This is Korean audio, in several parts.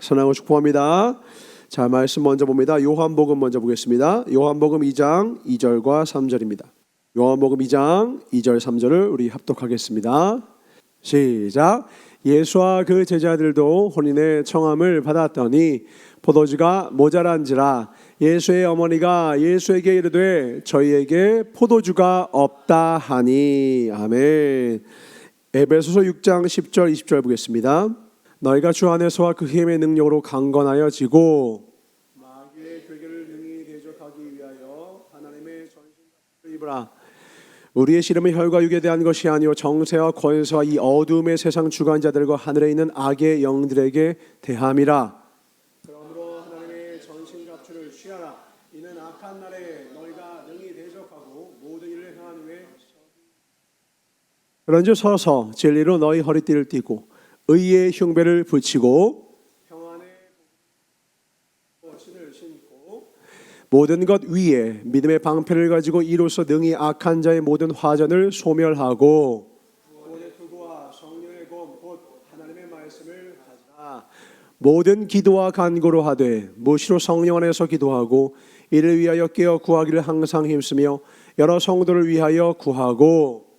사랑하고 축복합니다. 자, 말씀 먼저 봅니다. 요한복음 먼저 보겠습니다. 요한복음 2장 2절과 3절입니다. 요한복음 2장 2절 3절을 우리 합독하겠습니다. 시작. 예수와 그 제자들도 혼인의 청함을 받았더니 포도주가 모자란지라 예수의 어머니가 예수에게 이르되 저희에게 포도주가 없다 하니. 아멘. 에베소서 6장 10절 20절 보겠습니다. 너희가 주 안에서와 그 힘의 능력으로 강건하여지고 마귀의 괴계를 능히 대적하기 위하여 하나님의 전신갑주를 입으라. 우리의 씨름은 혈과 육에 대한 것이 아니요 정세와 권세와 이 어두움의 세상 주관자들과 하늘에 있는 악의 영들에게 대함이라. 그러므로 하나님의 전신갑주를 취하라. 이는 악한 날에 너희가 능히 대적하고 모든 일을 행한 후에 그런즉 서서 진리로 너희 허리띠를 띠고 의의 흉배를 붙이고 평안의 신을 신고 모든 것 위에 믿음의 방패를 가지고 이로써 능히 악한 자의 모든 화전을 소멸하고 구원의 투구와 성령의 검 곧 하나님의 말씀을 가지라. 모든 기도와 간구로 하되 무시로 성령 안에서 기도하고 이를 위하여 깨어 구하기를 항상 힘쓰며 여러 성도를 위하여 구하고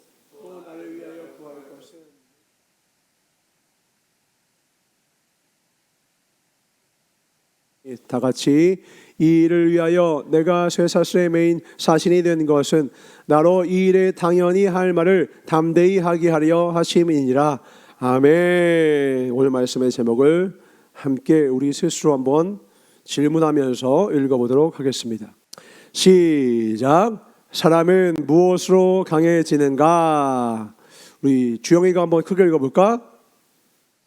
다 같이 이 일을 위하여 내가 쇠사슬의 메인 사신이 된 것은 나로 이 일에 당연히 할 말을 담대히 하게 하려 하심이니라. 아멘. 오늘 말씀의 제목을 함께 우리 스스로 한번 질문하면서 읽어보도록 하겠습니다. 시작. 사람은 무엇으로 강해지는가? 우리 주영이가 한번 크게 읽어볼까?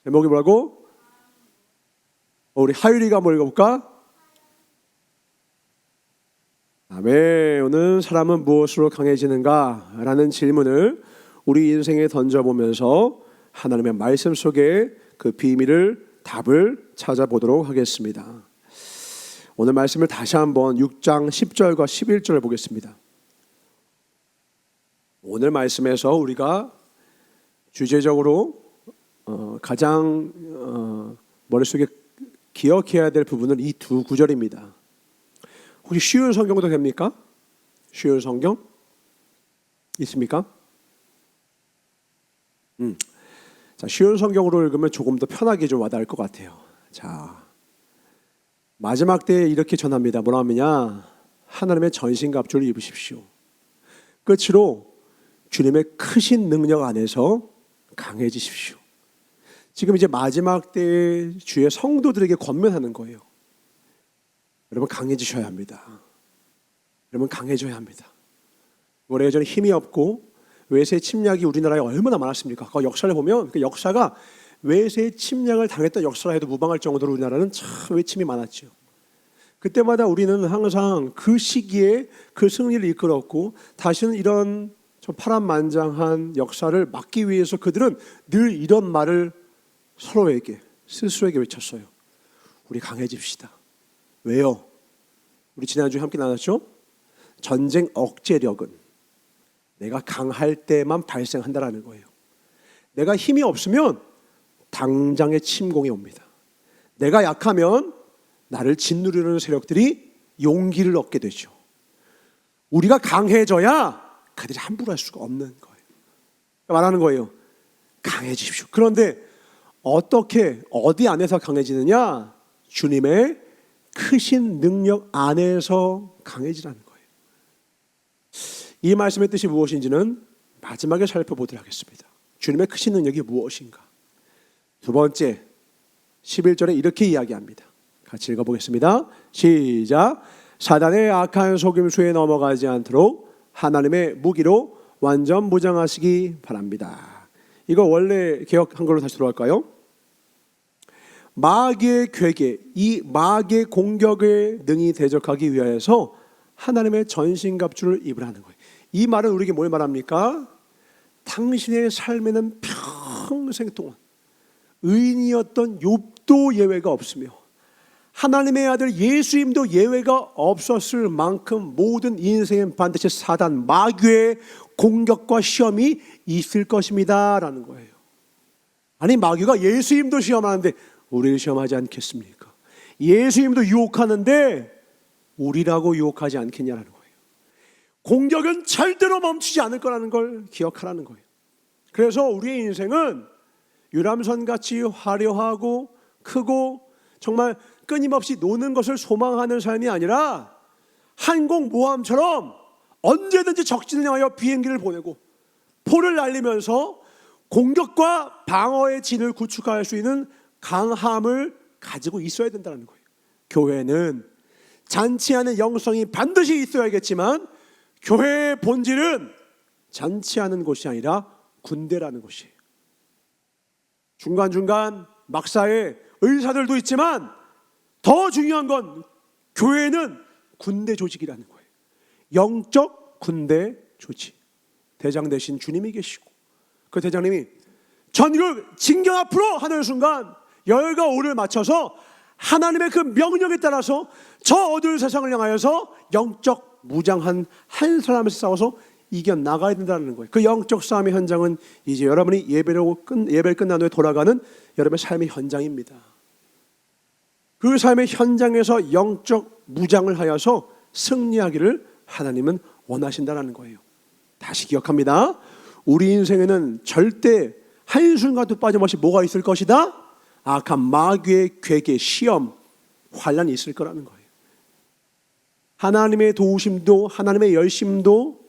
제목이 뭐라고? 우리 하율이가 한번 읽어볼까? 아멘. 오늘 사람은 무엇으로 강해지는가? 라는 질문을 우리 인생에 던져보면서 하나님의 말씀 속에 그 비밀을 답을 찾아보도록 하겠습니다. 오늘 말씀을 다시 한번 6장 10절과 11절을 보겠습니다. 오늘 말씀에서 우리가 주제적으로 가장 머릿속에 기억해야 될 부분은 이 두 구절입니다. 혹시 쉬운 성경도 됩니까? 쉬운 성경 있습니까? 자, 쉬운 성경으로 읽으면 조금 더 편하게 좀 와닿을 것 같아요. 자, 마지막 때에 이렇게 전합니다. 뭐라 하느냐? 하나님의 전신갑주를 입으십시오. 끝으로 주님의 크신 능력 안에서 강해지십시오. 지금 이제 마지막 때에 주의 성도들에게 권면하는 거예요. 여러분 강해지셔야 합니다. 여러분 강해져야 합니다. 오래전에 힘이 없고 외세 침략이 우리나라에 얼마나 많았습니까? 그 역사를 보면 그 역사가 외세 침략을 당했던 역사라 해도 무방할 정도로 우리나라는 참 외침이 많았죠. 그때마다 우리는 항상 그 시기에 그 승리를 이끌었고 다시는 이런 좀 파란만장한 역사를 막기 위해서 그들은 늘 이런 말을 서로에게 스스로에게 외쳤어요. 우리 강해집시다. 왜요? 우리 지난주에 함께 나눴죠? 전쟁 억제력은 내가 강할 때만 발생한다라는 거예요. 내가 힘이 없으면 당장의 침공이 옵니다. 내가 약하면 나를 짓누르는 세력들이 용기를 얻게 되죠. 우리가 강해져야 그들이 함부로 할 수가 없는 거예요. 말하는 거예요. 강해지십시오. 그런데 어떻게 어디 안에서 강해지느냐? 주님의 크신 능력 안에서 강해지라는 거예요. 이 말씀의 뜻이 무엇인지는 마지막에 살펴보도록 하겠습니다. 주님의 크신 능력이 무엇인가? 두 번째 11절에 이렇게 이야기합니다. 같이 읽어보겠습니다. 시작. 사단의 악한 속임수에 넘어가지 않도록 하나님의 무기로 완전 무장하시기 바랍니다. 이거 원래 개역 한글로 다시 들어갈까요? 마귀의 괴계, 이 마귀의 공격에 능히 대적하기 위해서 하나님의 전신갑주를 입으라는 거예요. 이 말은 우리에게 뭘 말합니까? 당신의 삶에는 평생 동안 의인이었던 욥도 예외가 없으며 하나님의 아들 예수님도 예외가 없었을 만큼 모든 인생엔 반드시 사단, 마귀의 공격과 시험이 있을 것입니다 라는 거예요. 아니 마귀가 예수님도 시험하는데 우리를 시험하지 않겠습니까? 예수님도 유혹하는데 우리라고 유혹하지 않겠냐라는 거예요. 공격은 절대로 멈추지 않을 거라는 걸 기억하라는 거예요. 그래서 우리의 인생은 유람선같이 화려하고 크고 정말 끊임없이 노는 것을 소망하는 삶이 아니라 항공모함처럼 언제든지 적진을 향하여 비행기를 보내고 포를 날리면서 공격과 방어의 진을 구축할 수 있는 강함을 가지고 있어야 된다는 거예요. 교회는 잔치하는 영성이 반드시 있어야겠지만 교회의 본질은 잔치하는 곳이 아니라 군대라는 곳이에요. 중간중간 막사에 의사들도 있지만 더 중요한 건 교회는 군대 조직이라는 거예요. 영적 군대 조직. 대장 대신 주님이 계시고 그 대장님이 전국 진경 앞으로 하는 순간 열과 오를 맞춰서 하나님의 그 명령에 따라서 저 어두운 세상을 향하여서 영적 무장한 한 사람에서 싸워서 이겨나가야 된다는 거예요. 그 영적 싸움의 현장은 이제 여러분이 예배를 끝난 후에 돌아가는 여러분의 삶의 현장입니다. 그 삶의 현장에서 영적 무장을 하여서 승리하기를 하나님은 원하신다는 거예요. 다시 기억합니다. 우리 인생에는 절대 한순간도 빠짐없이 뭐가 있을 것이다? 악한 마귀의 괴계, 시험, 환난이 있을 거라는 거예요. 하나님의 도우심도 하나님의 열심도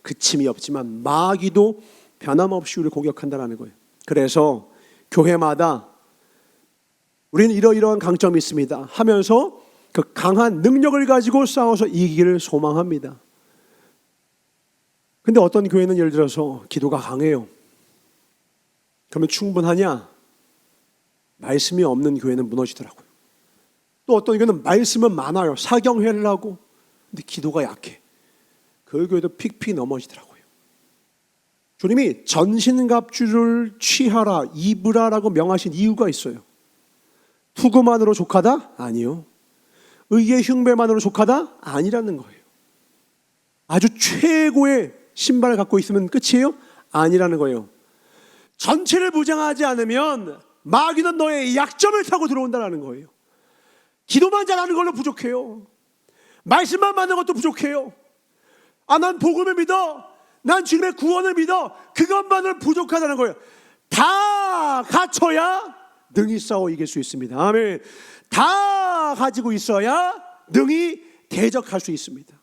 그침이 없지만 마귀도 변함없이 우리를 공격한다는 거예요. 그래서 교회마다 우리는 이러이러한 강점이 있습니다 하면서 그 강한 능력을 가지고 싸워서 이기기를 소망합니다. 근데 어떤 교회는 예를 들어서 기도가 강해요. 그러면 충분하냐? 말씀이 없는 교회는 무너지더라고요. 또 어떤 교회는 말씀은 많아요. 사경회를 하고 근데 기도가 약해. 그 교회도 픽픽 넘어지더라고요. 주님이 전신갑주를 취하라, 입으라라고 명하신 이유가 있어요. 투구만으로 족하다? 아니요. 의의 흉배만으로 족하다? 아니라는 거예요. 아주 최고의 신발을 갖고 있으면 끝이에요? 아니라는 거예요. 전체를 무장하지 않으면 마귀는 너의 약점을 타고 들어온다는 거예요. 기도만 잘하는 걸로 부족해요. 말씀만 맞는 것도 부족해요. 난 복음을 믿어. 난 주님의 구원을 믿어. 그것만은 부족하다는 거예요. 다 갖춰야 능히 싸워 이길 수 있습니다. 아멘. 다 가지고 있어야 능히 대적할 수 있습니다.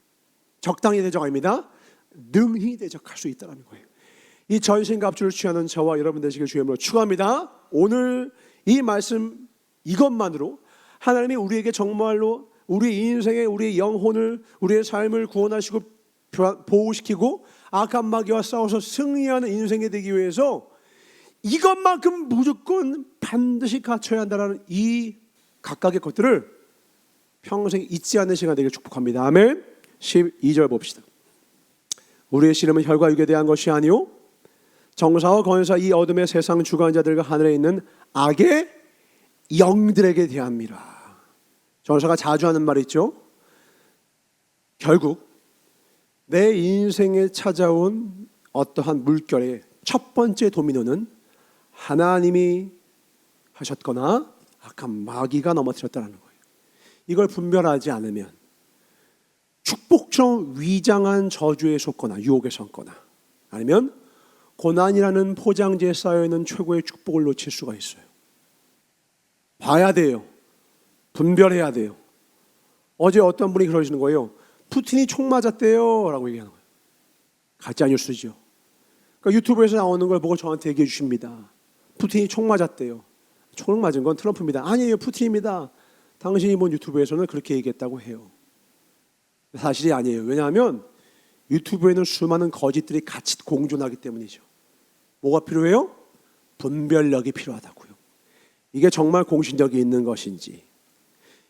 적당히 대적 아닙니다. 능히 대적할 수 있다는 거예요. 이 전신갑주를 취하는 저와 여러분 되시길 주님으로 축원합니다. 오늘 이 말씀 이것만으로 하나님이 우리에게 정말로 우리 인생의 우리의 영혼을 우리의 삶을 구원하시고 보호시키고 악한 마귀와 싸워서 승리하는 인생이 되기 위해서 이것만큼 무조건 반드시 갖춰야 한다는 이 각각의 것들을 평생 잊지 않는 시간 되길 축복합니다. 아멘. 12절 봅시다. 우리의 씨름은 혈과 육에 대한 것이 아니요 정사와 권사 이 어둠의 세상 주관자들과 하늘에 있는 악의 영들에게 대함이라. 전사가 자주 하는 말이 있죠. 결국 내 인생에 찾아온 어떠한 물결의 첫 번째 도미노는 하나님이 하셨거나 악한 마귀가 넘어뜨렸다는 거예요. 이걸 분별하지 않으면 축복처럼 위장한 저주에 속거나 유혹에 속거나 아니면 고난이라는 포장지에 쌓여있는 최고의 축복을 놓칠 수가 있어요. 봐야 돼요. 분별해야 돼요. 어제 어떤 분이 그러시는 거예요. 푸틴이 총 맞았대요 라고 얘기하는 거예요. 가짜 뉴스죠. 그러니까 유튜브에서 나오는 걸 보고 저한테 얘기해 주십니다. 푸틴이 총 맞았대요. 총 맞은 건 트럼프입니다. 아니에요, 푸틴입니다. 당신이 본 유튜브에서는 그렇게 얘기했다고 해요. 사실이 아니에요. 왜냐하면 유튜브에는 수많은 거짓들이 같이 공존하기 때문이죠. 뭐가 필요해요? 분별력이 필요하다고요. 이게 정말 공신력이 있는 것인지,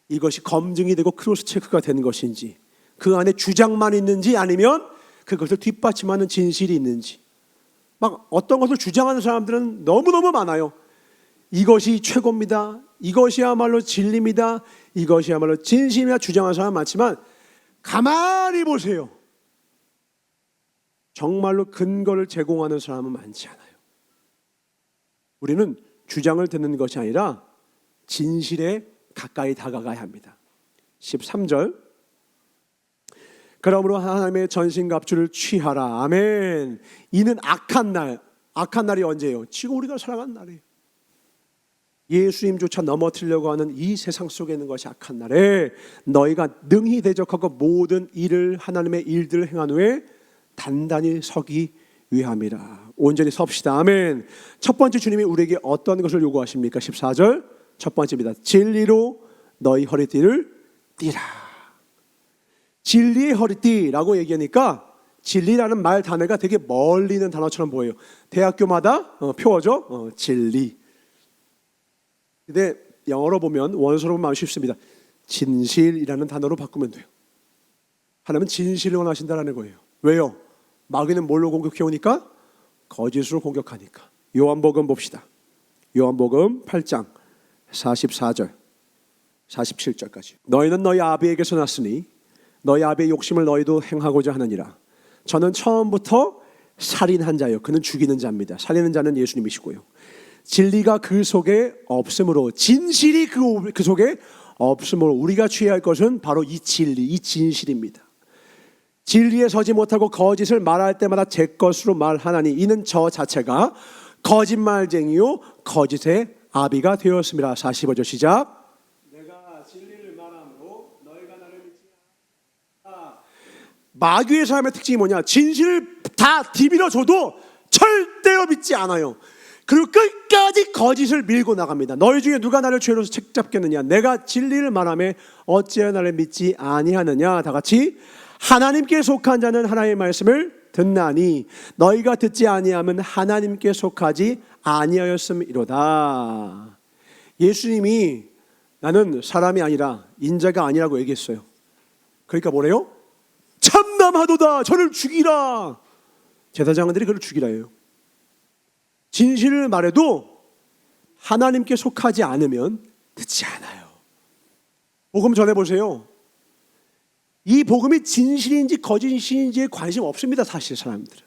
이것이 검증이 되고 크로스 체크가 된 것인지, 그 안에 주장만 있는지 아니면 그것을 뒷받침하는 진실이 있는지. 막 어떤 것을 주장하는 사람들은 너무너무 많아요. 이것이 최고입니다. 이것이야말로 진리입니다. 이것이야말로 진심이야 주장하는 사람 많지만 가만히 보세요. 정말로 근거를 제공하는 사람은 많지 않아요. 우리는 주장을 듣는 것이 아니라 진실에 가까이 다가가야 합니다. 13절. 그러므로 하나님의 전신갑주를 취하라. 아멘. 이는 악한 날. 악한 날이 언제예요? 지금 우리가 살아가는 날이에요. 예수님조차 넘어뜨리려고 하는 이 세상 속에 있는 것이 악한 날에 너희가 능히 대적하고 모든 일을 하나님의 일들을 행한 후에 단단히 서기 위함이라. 온전히 섭시다. 아멘. 첫 번째, 주님이 우리에게 어떤 것을 요구하십니까? 14절 첫 번째입니다. 진리로 너희 허리띠를 띠라. 진리의 허리띠라고 얘기하니까 진리라는 말 단어가 되게 멀리 있는 단어처럼 보여요. 대학교마다 표어죠. 진리. 근데 영어로 보면, 원어로 보면 아주 쉽습니다. 진실이라는 단어로 바꾸면 돼요. 하나님은 진실을 원하신다는 거예요. 왜요? 마귀는 뭘로 공격해오니까? 거짓으로 공격하니까. 요한복음 봅시다. 요한복음 8장 44절 47절까지. 너희는 너희 아비에게서 났으니 너희 아비의 욕심을 너희도 행하고자 하느니라. 저는 처음부터 살인한 자요. 그는 죽이는 자입니다. 살리는 자는 예수님이시고요. 진리가 그 속에 없으므로, 진실이 그 속에 없으므로 우리가 취해야 할 것은 바로 이 진리, 이 진실입니다. 진리에 서지 못하고 거짓을 말할 때마다 제 것으로 말하나니 이는 저 자체가 거짓말쟁이요 거짓의 아비가 되었습니다. 45절 시작. 내가 진리를 말함으로 너희가 나를 믿지 않아. 마귀의 삶의 특징이 뭐냐? 진실을 다 뒤밀어줘도 절대로 믿지 않아요. 그리고 끝까지 거짓을 밀고 나갑니다. 너희 중에 누가 나를 죄로서 책잡겠느냐? 내가 진리를 말하며 어찌하여 나를 믿지 아니하느냐? 다 같이. 하나님께 속한 자는 하나님의 말씀을 듣나니 너희가 듣지 아니하면 하나님께 속하지 아니하였음이로다. 예수님이 나는 사람이 아니라 인자가 아니라고 얘기했어요. 그러니까 뭐래요? 참남하도다. 저를 죽이라. 제사장들이 그를 죽이라 해요. 진실을 말해도 하나님께 속하지 않으면 듣지 않아요. 복음 전해보세요. 이 복음이 진실인지 거짓인지에 관심 없습니다. 사실 사람들은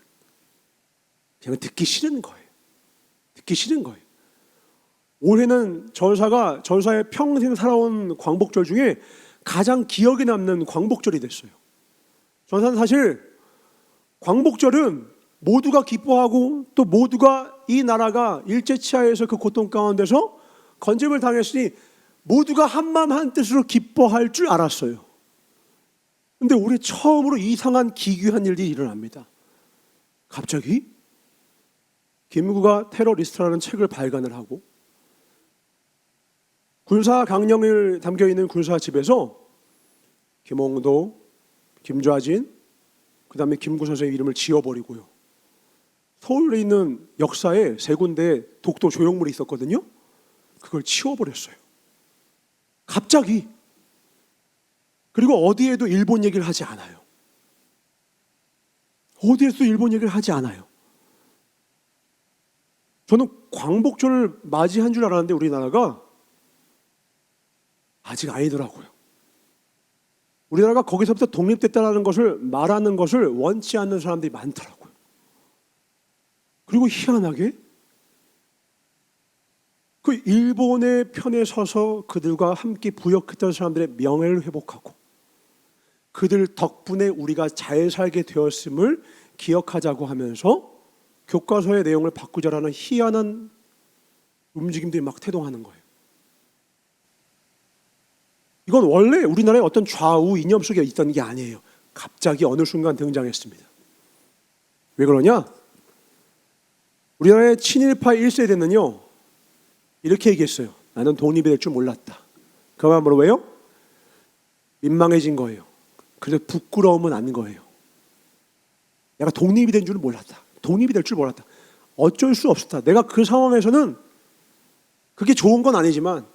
그냥 듣기 싫은 거예요. 듣기 싫은 거예요. 올해는 전사의 평생 살아온 광복절 중에 가장 기억에 남는 광복절이 됐어요. 전사는 사실 광복절은 모두가 기뻐하고 또 모두가 이 나라가 일제치하에서 그 고통 가운데서 건짐을 당했으니 모두가 한마음 한뜻으로 기뻐할 줄 알았어요. 근데 올해 처음으로 이상한 기괴한 일이 일어납니다. 갑자기 김구가 테러리스트라는 책을 발간을 하고 군사 강령을 담겨있는 군사집에서 김홍도, 김좌진, 그 다음에 김구 선생의 이름을 지워버리고요. 서울에 있는 역사에 세 군데 독도 조형물이 있었거든요. 그걸 치워버렸어요. 갑자기. 그리고 어디에도 일본 얘기를 하지 않아요. 어디에서도 일본 얘기를 하지 않아요. 저는 광복절을 맞이한 줄 알았는데 우리나라가 아직 아니더라고요. 우리나라가 거기서부터 독립됐다는 것을 말하는 것을 원치 않는 사람들이 많더라고요. 그리고 희한하게 그 일본의 편에 서서 그들과 함께 부역했던 사람들의 명예를 회복하고 그들 덕분에 우리가 잘 살게 되었음을 기억하자고 하면서 교과서의 내용을 바꾸자라는 희한한 움직임들이 막 태동하는 거예요. 이건 원래 우리나라의 어떤 좌우 이념 속에 있던 게 아니에요. 갑자기 어느 순간 등장했습니다. 왜 그러냐? 우리나라의 친일파 1세대는요 이렇게 얘기했어요. 나는 독립이 될 줄 몰랐다. 그 말은 뭐로 왜요? 민망해진 거예요. 그래서 부끄러움은 안 거예요. 내가 독립이 된 줄은 몰랐다. 독립이 될 줄 몰랐다. 어쩔 수 없었다. 내가 그 상황에서는 그게 좋은 건 아니지만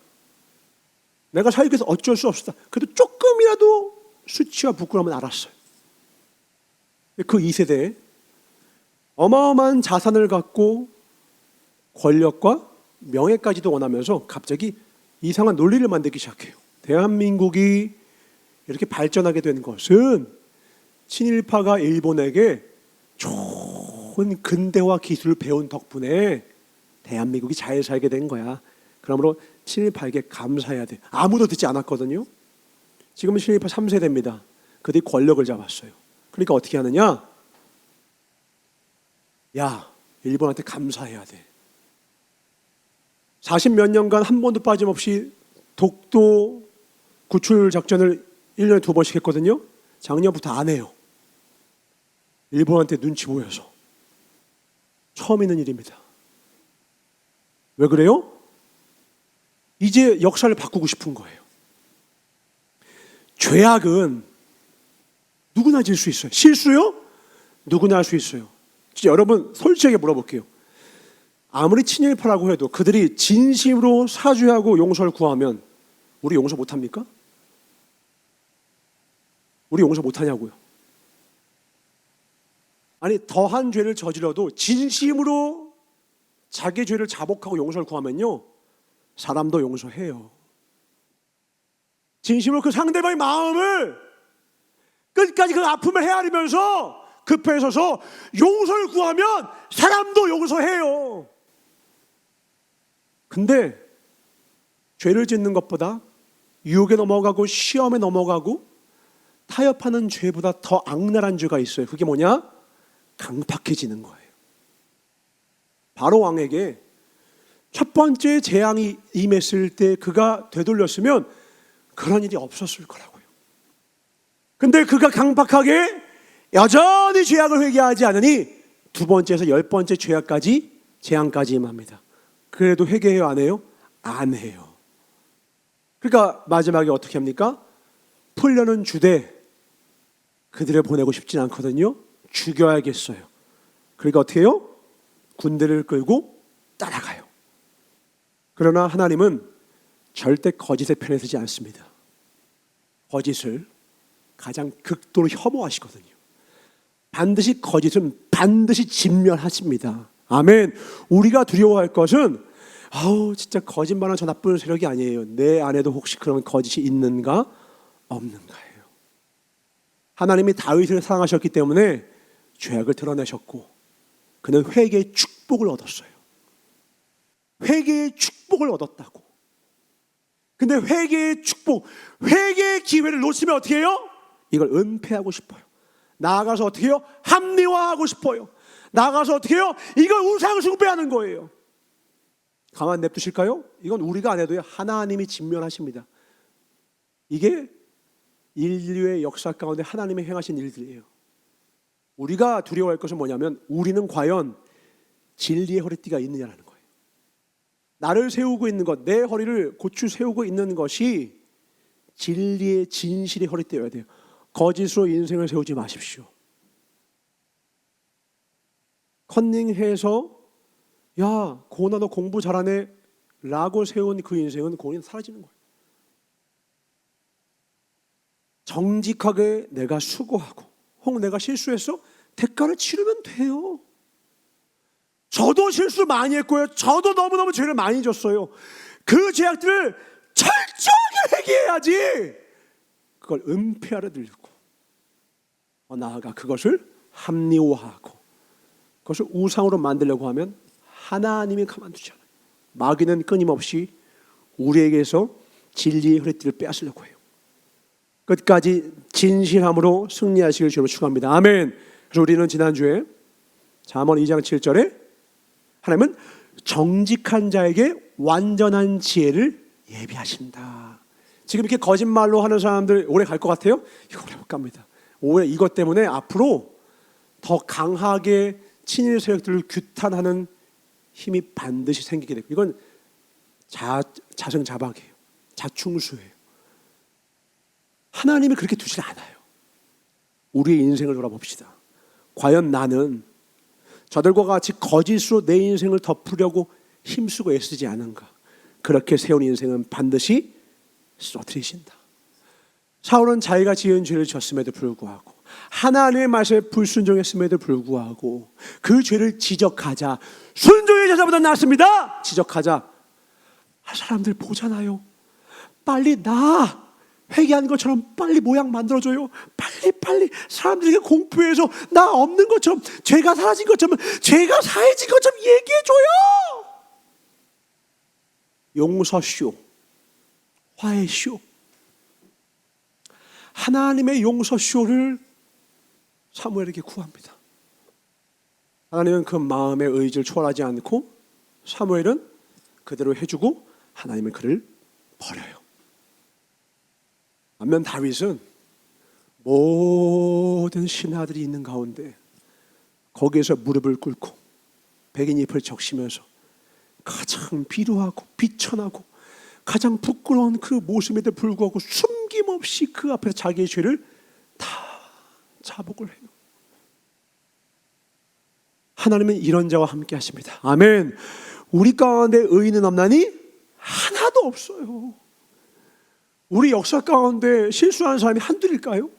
내가 살기 위해서 어쩔 수 없었다. 그래도 조금이라도 수치와 부끄러움은 알았어요. 그 2세대에 어마어마한 자산을 갖고 권력과 명예까지도 원하면서 갑자기 이상한 논리를 만들기 시작해요. 대한민국이 이렇게 발전하게 된 것은 친일파가 일본에게 좋은 근대화 기술을 배운 덕분에 대한민국이 잘 살게 된 거야. 그러므로 친일파에게 감사해야 돼. 아무도 듣지 않았거든요. 지금은 친일파 3세대입니다. 그들이 권력을 잡았어요. 그러니까 어떻게 하느냐? 야, 일본한테 감사해야 돼. 40몇 년간 한 번도 빠짐없이 독도 구출 작전을 1년에 2번씩 했거든요. 작년부터 안 해요. 일본한테 눈치 보여서. 처음 있는 일입니다. 왜 그래요? 이제 역사를 바꾸고 싶은 거예요. 죄악은 누구나 질 수 있어요. 실수요? 누구나 할 수 있어요. 진짜 여러분 솔직하게 물어볼게요. 아무리 친일파라고 해도 그들이 진심으로 사죄하고 용서를 구하면 우리 용서 못합니까? 우리 용서 못하냐고요. 아니 더한 죄를 저질러도 진심으로 자기 죄를 자복하고 용서를 구하면요 사람도 용서해요. 진심으로 그 상대방의 마음을 끝까지 그 아픔을 헤아리면서 급해 서서 용서를 구하면 사람도 용서해요. 근데 죄를 짓는 것보다 유혹에 넘어가고 시험에 넘어가고 타협하는 죄보다 더 악랄한 죄가 있어요. 그게 뭐냐? 강팍해지는 거예요. 바로 왕에게 첫 번째 재앙이 임했을 때 그가 되돌렸으면 그런 일이 없었을 거라고요. 근데 그가 강팍하게 여전히 죄악을 회개하지 않으니 두 번째에서 10번째 죄악까지 재앙까지 임합니다. 그래도 회개해요? 안 해요? 안 해요. 그러니까 마지막에 어떻게 합니까? 풀려는 주되 그들을 보내고 싶진 않거든요. 죽여야겠어요. 그러니까 어떻게 해요? 군대를 끌고 따라가요. 그러나 하나님은 절대 거짓의 편에 서지 않습니다. 거짓을 가장 극도로 혐오하시거든요. 반드시 거짓은 반드시 진멸하십니다. 아멘. 우리가 두려워할 것은 진짜 거짓말하는 저 나쁜 세력이 아니에요. 내 안에도 혹시 그런 거짓이 있는가 없는가예요. 하나님이 다윗을 사랑하셨기 때문에 죄악을 드러내셨고 그는 회개의 축복을 얻었어요. 회개의 축복을 얻었다고. 근데 회개의 축복, 회개의 기회를 놓치면 어떻게 해요? 이걸 은폐하고 싶어요. 나아가서 어떻게 해요? 합리화하고 싶어요. 나아가서 어떻게 해요? 이걸 우상 숭배하는 거예요. 가만 냅두실까요? 이건 우리가 안 해도요. 하나님이 진멸하십니다. 이게 인류의 역사 가운데 하나님이 행하신 일들이에요. 우리가 두려워할 것은 뭐냐면 우리는 과연 진리의 허리띠가 있느냐라는 거예요. 나를 세우고 있는 것, 내 허리를 고추 세우고 있는 것이 진리의 진실의 허리띠여야 돼요. 거짓으로 인생을 세우지 마십시오. 컨닝해서 야 고나 너 공부 잘하네 라고 세운 그 인생은 고인 사라지는 거예요. 정직하게 내가 수고하고 혹 내가 실수했어? 대가를 치르면 돼요. 저도 실수 많이 했고요. 저도 너무너무 죄를 많이 졌어요. 그 죄악들을 철저하게 회개해야지 그걸 은폐하려 들고 나아가 그것을 합리화하고 그것을 우상으로 만들려고 하면 하나님이 가만두지 않아요. 마귀는 끊임없이 우리에게서 진리의 허리띠를 빼앗으려고 해요. 끝까지 진실함으로 승리하시길 주로 축원합니다. 아멘. 그래서 우리는 지난주에 잠언 2장 7절에 하나님은 정직한 자에게 완전한 지혜를 예비하신다. 지금 이렇게 거짓말로 하는 사람들 오래 갈 것 같아요? 이거 오래 못 갑니다. 오히려 이것 때문에 앞으로 더 강하게 친일 세력들을 규탄하는 힘이 반드시 생기게 되고 이건 자승자박이에요. 자충수예요. 하나님이 그렇게 두지 않아요. 우리의 인생을 돌아봅시다. 과연 나는 저들과 같이 거짓으로 내 인생을 덮으려고 힘쓰고 애쓰지 않은가? 그렇게 세운 인생은 반드시 쏟아뜨리신다. 사울은 자기가 지은 죄를 졌음에도 불구하고 하나님의 말씀에 불순종했음에도 불구하고 그 죄를 지적하자 순종의 제사보다 낫습니다. 지적하자 사람들 보잖아요. 빨리 나 회개한 것처럼 빨리 모양 만들어줘요. 빨리 사람들에게 공부해서 나 없는 것처럼 죄가 사라진 것처럼 죄가 사해진 것처럼 얘기해줘요. 용서쇼, 화해쇼. 하나님의 용서쇼를 사무엘에게 구합니다. 하나님은 그 마음의 의지를 초월하지 않고 사무엘은 그대로 해주고 하나님은 그를 버려요. 반면 다윗은 모든 신하들이 있는 가운데 거기에서 무릎을 꿇고 백인잎을 적시면서 가장 비루하고 비천하고 가장 부끄러운 그 모습에도 불구하고 숨김없이 그 앞에서 자기의 죄를 다 자복을 해요. 하나님은 이런 자와 함께 하십니다. 아멘. 우리 가운데 의인은 없나니? 하나도 없어요. 우리 역사 가운데 실수하는 사람이 한둘일까요?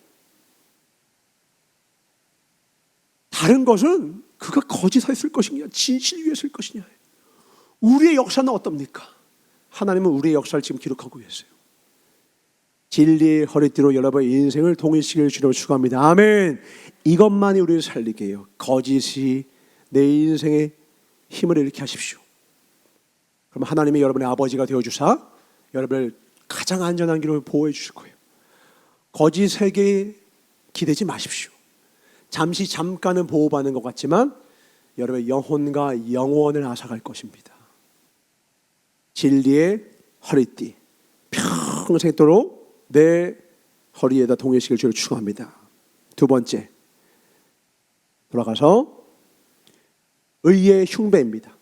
다른 것은 그가 거짓했을 것이냐 진실 위에 설 것이냐. 우리의 역사는 어떻습니까? 하나님은 우리의 역사를 지금 기록하고 계세요. 진리의 허리띠로 여러분의 인생을 동일시킬 주로 축원합니다. 아멘. 이것만이 우리를 살리게 해요. 거짓이 내 인생에 힘을 잃게 하십시오. 그럼 하나님이 여러분의 아버지가 되어주사 여러분을 가장 안전한 길로 보호해 주실 거예요. 거짓에게 기대지 마십시오. 잠깐은 보호받는 것 같지만 여러분의 영혼과 영원을 앗아갈 것입니다. 진리의 허리띠 평생도록 내 허리에다 동일시킬 줄을 축원합니다. 두 번째, 돌아가서 의의 흉배입니다.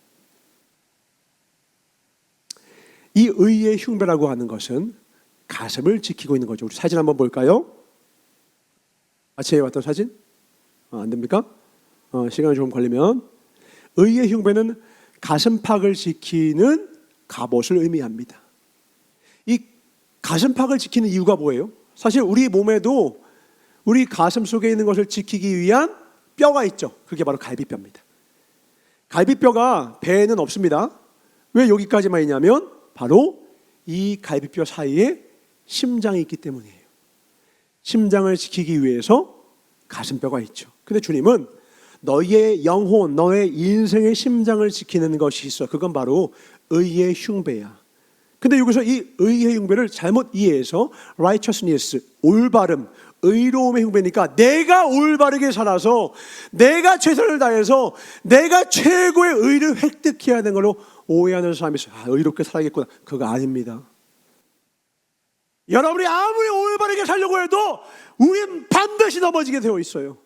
이 의의 흉배라고 하는 것은 가슴을 지키고 있는 거죠. 우리 사진 한번 볼까요? 아침에 왔던 사진? 안 됩니까? 시간이 좀 걸리면. 의의 흉배는 가슴팍을 지키는 갑옷을 의미합니다. 이 가슴팍을 지키는 이유가 뭐예요? 사실 우리 몸에도 우리 가슴 속에 있는 것을 지키기 위한 뼈가 있죠. 그게 바로 갈비뼈입니다. 갈비뼈가 배에는 없습니다. 왜 여기까지만 있냐면 바로 이 갈비뼈 사이에 심장이 있기 때문이에요. 심장을 지키기 위해서 가슴뼈가 있죠. 근데 주님은 너의 영혼, 너의 인생의 심장을 지키는 것이 있어. 그건 바로 의의 흉배야. 근데 여기서 이 의의 흉배를 잘못 이해해서 righteousness, 올바름, 의로움의 흉배니까 내가 올바르게 살아서 내가 최선을 다해서 내가 최고의 의를 획득해야 하는 걸로 오해하는 사람이 있어요. 의롭게 살아야겠구나. 그거 아닙니다. 여러분이 아무리 올바르게 살려고 해도 우리는 반드시 넘어지게 되어 있어요.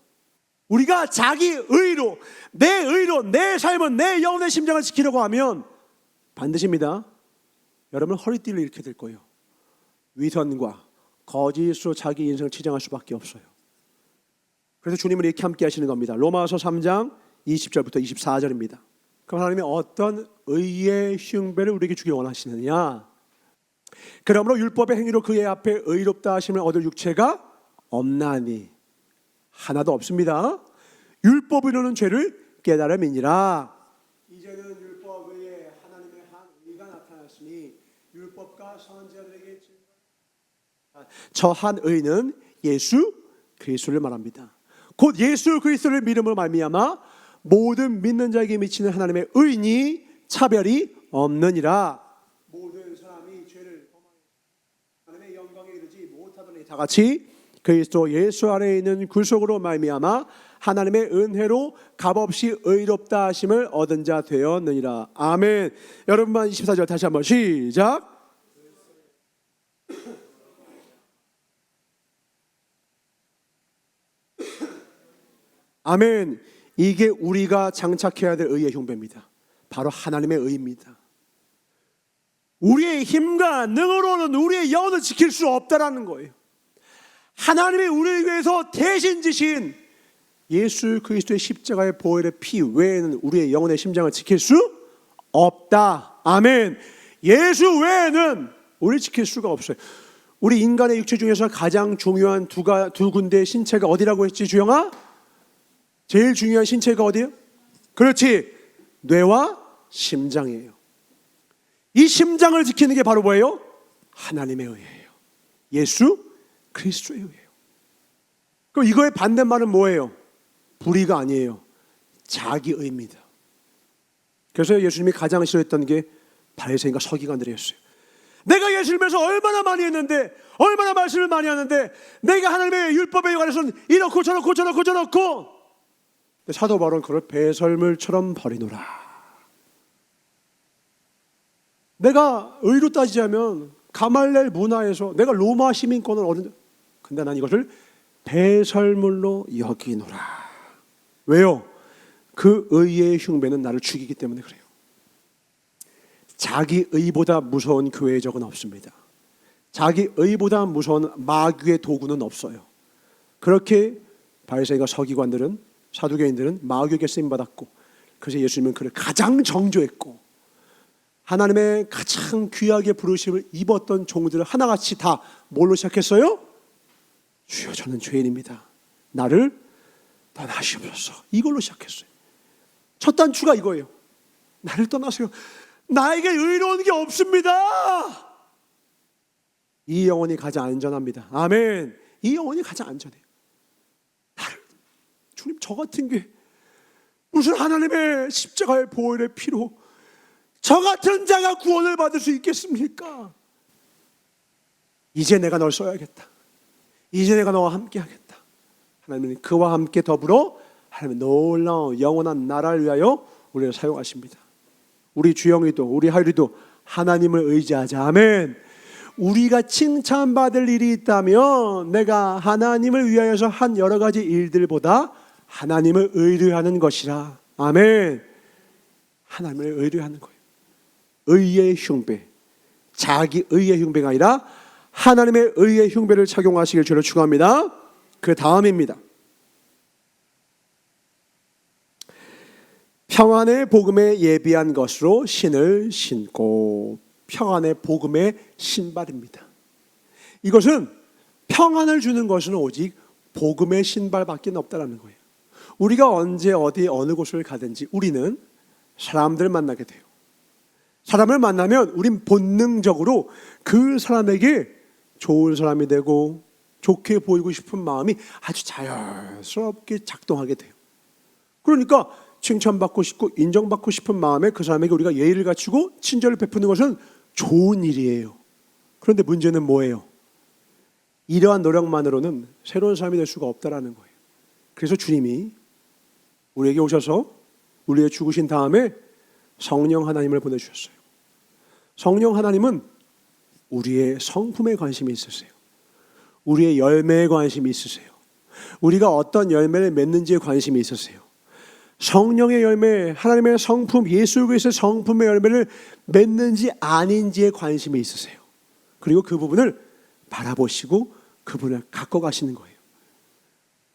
우리가 자기 의로, 내 삶은 내 영혼의 심장을 지키려고 하면 반드시입니다. 여러분 허리띠를 잃게 될 거예요. 위선과 거짓으로 자기 인생을 치장할 수밖에 없어요. 그래서 주님은 이렇게 함께 하시는 겁니다. 로마서 3장 20절부터 24절입니다. 그럼 하나님이 어떤 의의 흉배를 우리에게 주기 원하시느냐? 그러므로 율법의 행위로 그의 앞에 의롭다 하심을 얻을 육체가 없나니. 하나도 없습니다. 율법으로는 죄를 깨달음이니라. 이제는 율법 외에 하나님의 한 의가 나타났으니 율법과 선지자들에게 저 한 의는 예수 그리스도를 말합니다. 곧 예수 그리스도를 믿음으로 말미암아 모든 믿는 자에게 미치는 하나님의 의인이 차별이 없느니라. 모든 사람이 죄를 하나님의 영광에 이르지 못하더니 다 같이 그리스도 예수 안에 있는 구속으로 말미암아 하나님의 은혜로 값없이 의롭다 하심을 얻은 자 되었느니라. 아멘. 여러분만 24절 다시 한번 시작. 아멘. 이게 우리가 장착해야 될 의의 흉배입니다. 바로 하나님의 의입니다. 우리의 힘과 능으로는 우리의 영혼을 지킬 수 없다라는 거예요. 하나님이 우리를 위해서 대신 지신 예수 그리스도의 십자가의 보혈의 피 외에는 우리의 영혼의 심장을 지킬 수 없다. 아멘. 예수 외에는 우리를 지킬 수가 없어요. 우리 인간의 육체 중에서 가장 중요한 두 군데의 신체가 어디라고 했지, 주영아? 제일 중요한 신체가 어디예요? 그렇지, 뇌와 심장이에요. 이 심장을 지키는 게 바로 뭐예요? 하나님의 의예요. 예수 그리스도의 의예요. 그럼 이거의 반대말은 뭐예요? 불의가 아니에요. 자기 의입니다. 그래서 예수님이 가장 싫어했던 게 바리새인과 서기관들이었어요. 내가 예수를 위해서 얼마나 많이 했는데, 얼마나 말씀을 많이 하는데, 내가 하나님의 율법에 관해서는 이렇고 저렇고 저렇고 저렇고. 사도 바울은 그걸 배설물처럼 버리노라. 내가 의로 따지자면 가말렐 문화에서 내가 로마 시민권을 얻은, 근데 난 이것을 배설물로 여기노라. 왜요? 그 의의 흉배는 나를 죽이기 때문에 그래요. 자기 의보다 무서운 교회의 적은 없습니다. 자기 의보다 무서운 마귀의 도구는 없어요. 그렇게 바리새인과 서기관들은, 사두개인들은 마귀에게 쓰임 받았고, 그래서 예수님은 그를 가장 정죄했고, 하나님의 가장 귀하게 부르심을 입었던 종들을 하나같이 다 뭘로 시작했어요? 주여 저는 죄인입니다. 나를 떠나시옵소서. 이걸로 시작했어요. 첫 단추가 이거예요. 나를 떠나세요. 나에게 의로운 게 없습니다. 이 영혼이 가장 안전합니다. 아멘. 이 영혼이 가장 안전해요. 나를, 주님 저 같은 게 무슨 하나님의 십자가의 보혈의 피로 저 같은 자가 구원을 받을 수 있겠습니까? 이제 내가 널 써야겠다. 이제 내가 너와 함께 하겠다. 하나님은 그와 함께 더불어 하나님의 놀라운 영원한 나라를 위하여 우리를 사용하십니다. 우리 주영이도 우리 하율이도 하나님을 의지하자. 아멘. 우리가 칭찬받을 일이 있다면 내가 하나님을 위하여서 한 여러 가지 일들보다 하나님을 의뢰하는 것이라. 아멘. 하나님을 의뢰하는 거예요. 의의 흉배, 자기 의의 흉배가 아니라 하나님의 의의 흉배를 착용하시길 주로 축원합니다. 그 다음입니다. 평안의 복음에 예비한 것으로 신을 신고. 평안의 복음의 신발입니다. 이것은 평안을 주는 것은 오직 복음의 신발밖에 없다는 거예요. 우리가 언제 어디 어느 곳을 가든지 우리는 사람들을 만나게 돼요. 사람을 만나면 우린 본능적으로 그 사람에게 좋은 사람이 되고 좋게 보이고 싶은 마음이 아주 자연스럽게 작동하게 돼요. 그러니까 칭찬받고 싶고 인정받고 싶은 마음에 그 사람에게 우리가 예의를 갖추고 친절을 베푸는 것은 좋은 일이에요. 그런데 문제는 뭐예요? 이러한 노력만으로는 새로운 사람이 될 수가 없다라는 거예요. 그래서 주님이 우리에게 오셔서 우리에게 죽으신 다음에 성령 하나님을 보내주셨어요. 성령 하나님은 우리의 성품에 관심이 있으세요. 우리의 열매에 관심이 있으세요. 우리가 어떤 열매를 맺는지에 관심이 있으세요. 성령의 열매, 하나님의 성품, 예수 그리스도의 성품의 열매를 맺는지 아닌지에 관심이 있으세요. 그리고 그 부분을 바라보시고 그분을 갖고 가시는 거예요.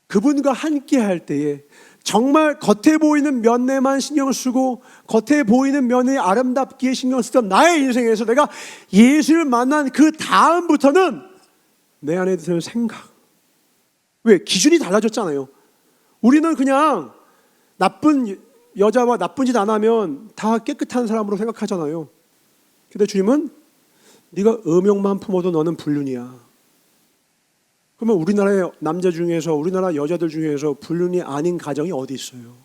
그분과 함께 할 때에 정말 겉에 보이는 면에만 신경 쓰고 겉에 보이는 면에 아름답기에 신경 쓰던 나의 인생에서 내가 예수를 만난 그 다음부터는 내 안에 드는 생각, 왜? 기준이 달라졌잖아요. 우리는 그냥 나쁜 여자와 나쁜 짓 안 하면 다 깨끗한 사람으로 생각하잖아요. 근데 주님은 네가 음욕만 품어도 너는 불륜이야. 그러면 우리나라의 남자 중에서 우리나라 여자들 중에서 불륜이 아닌 가정이 어디 있어요?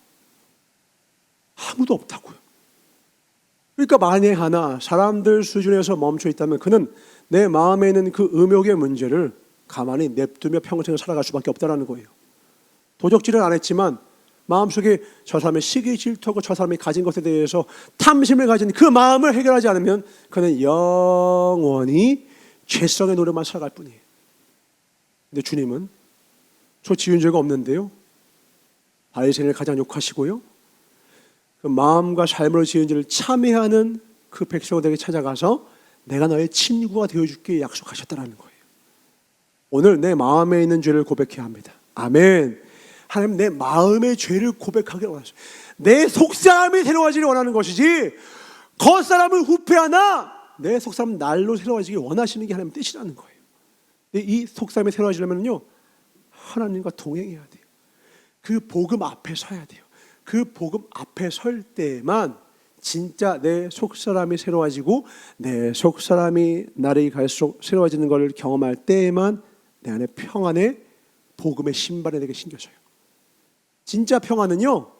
아무도 없다고요. 그러니까 만에 하나 사람들 수준에서 멈춰 있다면 그는 내 마음에 있는 그 음욕의 문제를 가만히 냅두며 평생을 살아갈 수밖에 없다는 거예요. 도적질은 안 했지만 마음속에 저 사람의 시기 질투하고 저 사람이 가진 것에 대해서 탐심을 가진 그 마음을 해결하지 않으면 그는 영원히 죄성의 노래만 살아갈 뿐이에요. 근데 주님은 저 지은 죄가 없는데요, 바리새인을 가장 욕하시고요, 그 마음과 삶으로 지은 죄를 참회하는 그 백성들에게 찾아가서 내가 너의 친구가 되어줄게 약속하셨다는 거예요. 오늘 내 마음에 있는 죄를 고백해야 합니다. 아멘. 하나님 내 마음의 죄를 고백하기를 원하셔요. 내 속사람이 새로워지기를 원하는 것이지 겉사람을 후패하나 내 속사람 날로 새로워지길 원하시는 게 하나님 뜻이라는 거예요. 이 속사람이 새로워지려면요, 하나님과 동행해야 돼요. 그 복음 앞에 서야 돼요. 그 복음 앞에 설 때만 진짜 내 속사람이 새로워지고 내 속사람이 날이 갈수록 새로워지는 것을 경험할 때에만 내 안에 평안의 복음의 신발이 내게 신겨져요. 진짜 평안은요,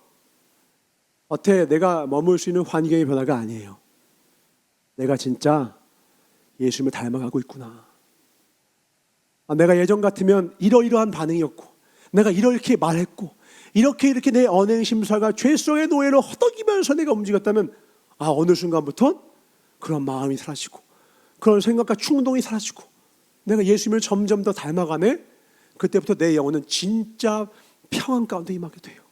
겉에 내가 머물 수 있는 환경의 변화가 아니에요. 내가 진짜 예수님을 닮아가고 있구나. 내가 예전 같으면 이러이러한 반응이었고, 내가 이렇게 말했고, 이렇게 내 언행 심사가 죄성의 노예로 허덕이면서 내가 움직였다면, 어느 순간부터 그런 마음이 사라지고, 그런 생각과 충동이 사라지고, 내가 예수님을 점점 더 닮아가네. 그때부터 내 영혼은 진짜 평안 가운데 임하게 돼요.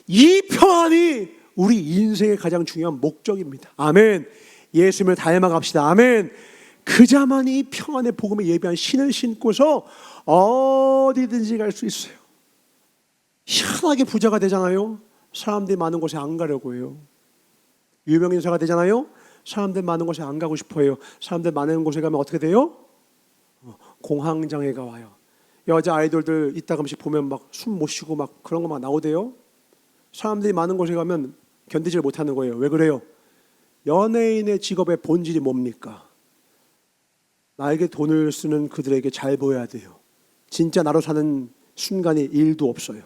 이 평안이 우리 인생의 가장 중요한 목적입니다. 아멘. 예수님을 닮아갑시다. 아멘. 그자만이 이 평안의 복음에 예비한 신을 신고서 어디든지 갈 수 있어요. 희한하게 부자가 되잖아요. 사람들이 많은 곳에 안 가려고 해요. 유명인사가 되잖아요. 사람들 많은 곳에 안 가고 싶어 해요. 사람들 많은 곳에 가면 어떻게 돼요? 공황장애가 와요. 여자 아이돌들 이따금씩 보면 막 숨 못 쉬고 막 그런 거 막 나오대요. 사람들이 많은 곳에 가면 견디질 못하는 거예요. 왜 그래요? 연예인의 직업의 본질이 뭡니까? 나에게 돈을 쓰는 그들에게 잘 보여야 돼요. 진짜 나로 사는 순간이 1도 없어요.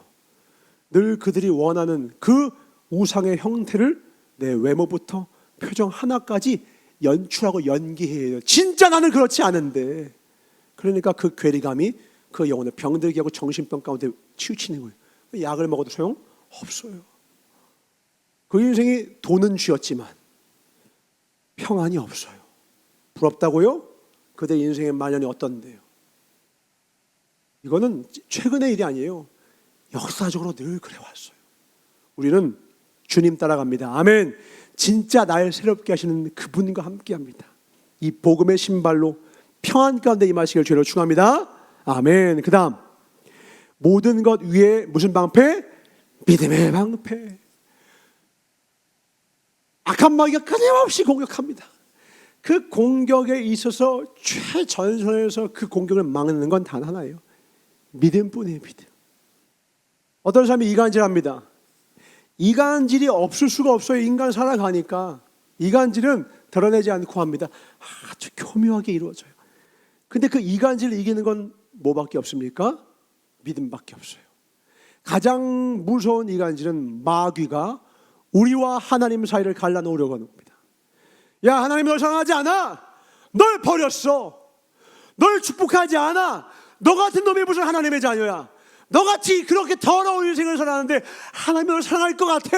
늘 그들이 원하는 그 우상의 형태를 내 외모부터 표정 하나까지 연출하고 연기해야 해요. 진짜 나는 그렇지 않은데. 그러니까 그 괴리감이 그 영혼을 병들게 하고 정신병 가운데 치우치는 거예요. 약을 먹어도 소용없어요. 그 인생이 돈은 쥐었지만 평안이 없어요. 부럽다고요? 그대 인생의 만연이 어떤데요? 이거는 최근의 일이 아니에요. 역사적으로 늘 그래왔어요. 우리는 주님 따라갑니다. 아멘. 진짜 날 새롭게 하시는 그분과 함께합니다. 이 복음의 신발로 평안 가운데 임하시길 주로 축원합니다. 아멘. 그 다음 모든 것 위에 무슨 방패? 믿음의 방패. 악한 마귀가 끊임없이 공격합니다. 그 공격에 있어서 최전선에서 그 공격을 막는 건 단 하나예요. 믿음뿐이에요. 믿음. 어떤 사람이 이간질합니다. 이간질이 없을 수가 없어요. 인간 살아가니까. 이간질은 드러내지 않고 합니다. 아주 교묘하게 이루어져요. 근데 그 이간질을 이기는 건 뭐밖에 없습니까? 믿음밖에 없어요. 가장 무서운 이간질은 마귀가 우리와 하나님 사이를 갈라놓으려고 하는 겁니다. 야, 하나님 널 사랑하지 않아? 널 버렸어. 널 축복하지 않아. 너 같은 놈이 무슨 하나님의 자녀야? 너같이 그렇게 더러운 인생을 살았는데 하나님이 널 사랑할 것 같아?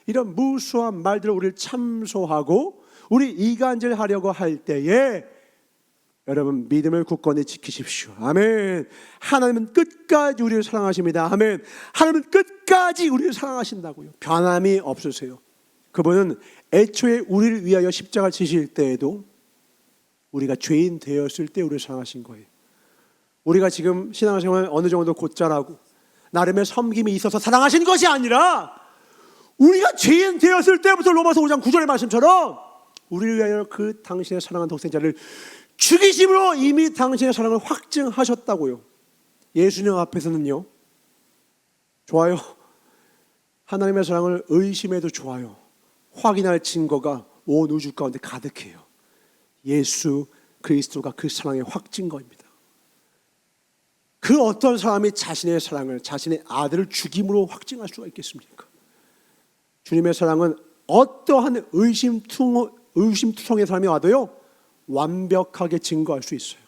이런 무수한 말들을 우리를 참소하고 우리 이간질하려고 할 때에 여러분 믿음을 굳건히 지키십시오. 아멘. 하나님은 끝까지 우리를 사랑하십니다. 아멘. 하나님은 끝까지 우리를 사랑하신다고요. 변함이 없으세요. 그분은 애초에 우리를 위하여 십자가를 지실 때에도 우리가 죄인 되었을 때 우리를 사랑하신 거예요. 우리가 지금 신앙생활 어느 정도 곧잘하고 나름의 섬김이 있어서 사랑하신 것이 아니라 우리가 죄인 되었을 때부터 로마서 5장 9절의 말씀처럼 우리를 위하여 그 당신의 사랑한 독생자를 죽이심으로 이미 당신의 사랑을 확증하셨다고요. 예수님 앞에서는요, 좋아요. 하나님의 사랑을 의심해도 좋아요. 확인할 증거가 온 우주 가운데 가득해요. 예수 그리스도가 그 사랑의 확증거입니다. 그 어떤 사람이 자신의 사랑을, 자신의 아들을 죽임으로 확증할 수가 있겠습니까? 주님의 사랑은 어떠한 의심투성의 사람이 와도요 완벽하게 증거할 수 있어요.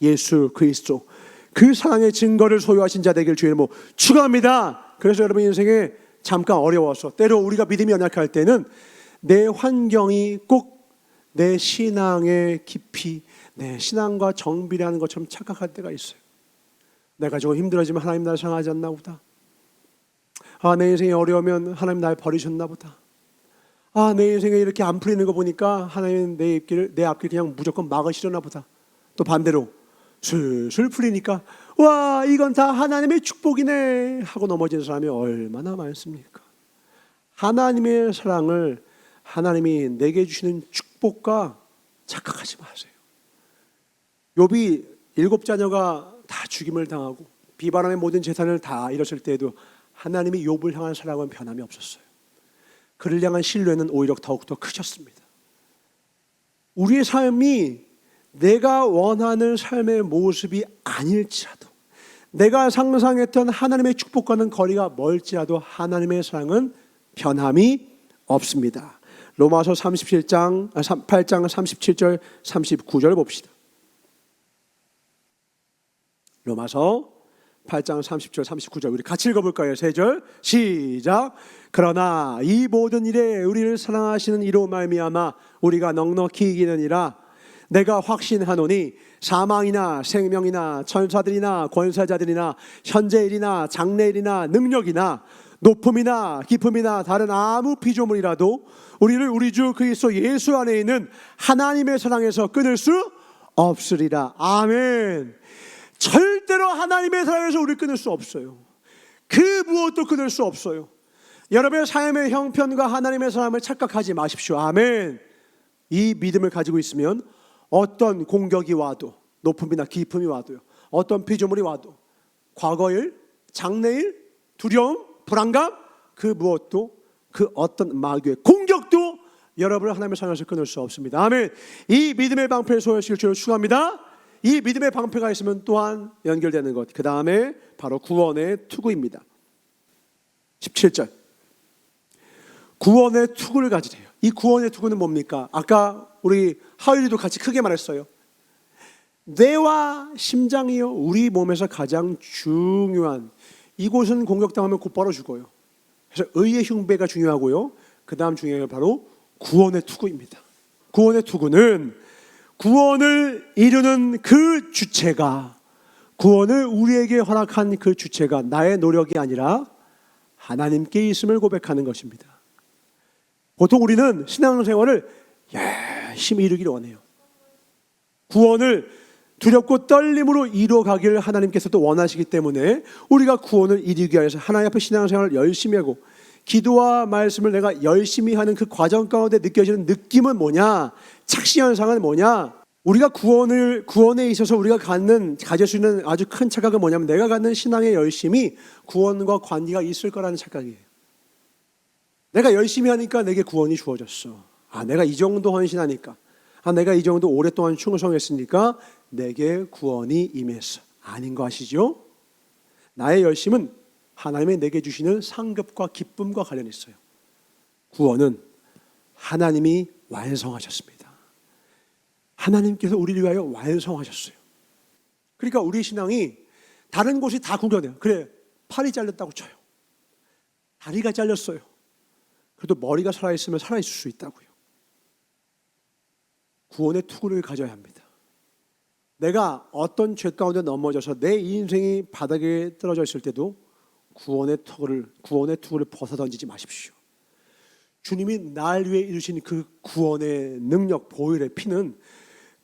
예수 그리스도 그 사랑의 증거를 소유하신 자 되길 주의 이름으로 축원합니다. 그래서 여러분 인생에 잠깐 어려워서 때로 우리가 믿음이 연약할 때는 내 환경이 꼭 내 신앙의 깊이, 내 신앙과 정비라는 것처럼 착각할 때가 있어요. 내가 조금 힘들어지면 하나님 날 사랑하지 않나 보다. 내 인생이 어려우면 하나님 날 버리셨나 보다. 내 인생에 이렇게 안 풀리는 거 보니까 하나님 내 앞길 그냥 무조건 막으시려나 보다. 또 반대로 슬슬 풀리니까 와, 이건 다 하나님의 축복이네 하고 넘어진 사람이 얼마나 많습니까? 하나님의 사랑을 하나님이 내게 주시는 축복과 착각하지 마세요. 욥이 7자녀가 다 죽임을 당하고 비바람의 모든 재산을 다 잃었을 때에도 하나님이 욥을 향한 사랑은 변함이 없었어요. 그를 향한 신뢰는 오히려 더욱더 크셨습니다. 우리의 삶이 내가 원하는 삶의 모습이 아닐지라도, 내가 상상했던 하나님의 축복과는 거리가 멀지라도 하나님의 사랑은 변함이 없습니다. 로마서 8장 37절 39절 봅시다. 로마서 8장 30절 39절 우리 같이 읽어볼까요? 3절 시작. 그러나 이 모든 일에 우리를 사랑하시는 이로 말미암아 우리가 넉넉히 이기느니라. 내가 확신하노니 사망이나 생명이나 천사들이나 권세자들이나 현재일이나 장래일이나 능력이나 높음이나 깊음이나 다른 아무 피조물이라도 우리를 우리 주 그리스도 예수 안에 있는 하나님의 사랑에서 끊을 수 없으리라. 아멘. 절대로 하나님의 사랑에서 우리를 끊을 수 없어요. 그 무엇도 끊을 수 없어요. 여러분의 삶의 형편과 하나님의 사랑을 착각하지 마십시오. 아멘. 이 믿음을 가지고 있으면 어떤 공격이 와도, 높음이나 깊음이 와도요, 어떤 피조물이 와도, 과거일, 장래일, 두려움, 불안감, 그 무엇도, 그 어떤 마귀의 공격도 여러분을 하나님의 사랑에서 끊을 수 없습니다. 아멘. 이 믿음의 방패를 소유하실 줄을 축원합니다. 이 믿음의 방패가 있으면 또한 연결되는 것, 그 다음에 바로 구원의 투구입니다. 17절 구원의 투구를 가지래요. 이 구원의 투구는 뭡니까? 아까 우리 하율이도 같이 크게 말했어요. 뇌와 심장이요, 우리 몸에서 가장 중요한, 이곳은 공격당하면 곧바로 죽어요. 그래서 의의 흉배가 중요하고요, 그 다음 중요한 게 바로 구원의 투구입니다. 구원의 투구는 구원을 이루는 그 주체가, 구원을 우리에게 허락한 그 주체가 나의 노력이 아니라 하나님께 있음을 고백하는 것입니다. 보통 우리는 신앙생활을 열심히 이루기를 원해요. 구원을 두렵고 떨림으로 이루어가기를 하나님께서도 원하시기 때문에 우리가 구원을 이루기 위해서 하나님 앞에 신앙생활을 열심히 하고, 기도와 말씀을 내가 열심히 하는 그 과정 가운데 느껴지는 느낌은 뭐냐, 착시현상은 뭐냐, 우리가 구원에 있어서 우리가 가질 수 있는 아주 큰 착각은 뭐냐면, 내가 갖는 신앙의 열심이 구원과 관계가 있을 거라는 착각이에요. 내가 열심히 하니까 내게 구원이 주어졌어. 내가 이 정도 헌신하니까, 내가 이 정도 오랫동안 충성했으니까 내게 구원이 임했어. 아닌 거 아시죠? 나의 열심은 하나님이 내게 주시는 상급과 기쁨과 관련이 있어요. 구원은 하나님이 완성하셨습니다. 하나님께서 우리를 위하여 완성하셨어요. 그러니까 우리 신앙이 다른 곳이 다 구겨내요. 그래, 팔이 잘렸다고 쳐요, 다리가 잘렸어요, 그래도 머리가 살아있으면 살아있을 수 있다고요. 구원의 투구를 가져야 합니다. 내가 어떤 죄 가운데 넘어져서 내 인생이 바닥에 떨어져 있을 때도 구원의 투구를 벗어던지지 마십시오. 주님이 날 위해 이루신 그 구원의 능력, 보혈의 피는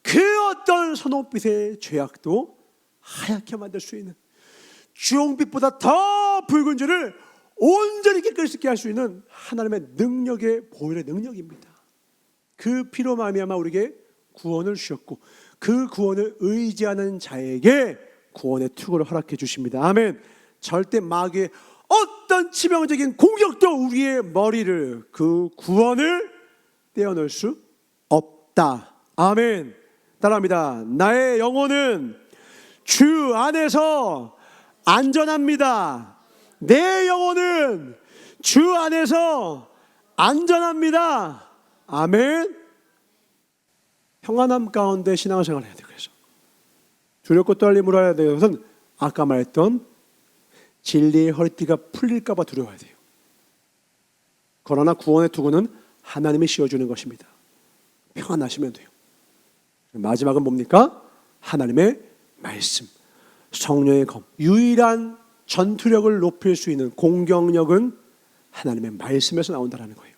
그 어떤 선홍빛의 죄악도 하얗게 만들 수 있는, 주홍빛보다 더 붉은 죄를 온전히 깨끗게 할 수 있는 하나님의 능력의, 보혈의 능력입니다. 그 피로 말미암아 우리에게 구원을 주셨고, 그 구원을 의지하는 자에게 구원의 투구를 허락해 주십니다. 아멘. 절대 마귀의 어떤 치명적인 공격도 우리의 머리를, 그 구원을 떼어놓을 수 없다. 아멘. 따라합니다. 나의 영혼은 주 안에서 안전합니다. 내 영혼은 주 안에서 안전합니다. 아멘. 평안함 가운데 신앙생활을 해야 돼요. 그래서 두렵고 떨림으로 해야 되는 것은 아까 말했던 진리의 허리띠가 풀릴까 봐 두려워야 돼요. 그러나 구원의 투구는 하나님이 씌워주는 것입니다. 평안하시면 돼요. 마지막은 뭡니까? 하나님의 말씀, 성령의 검. 유일한 전투력을 높일 수 있는 공격력은 하나님의 말씀에서 나온다는 거예요.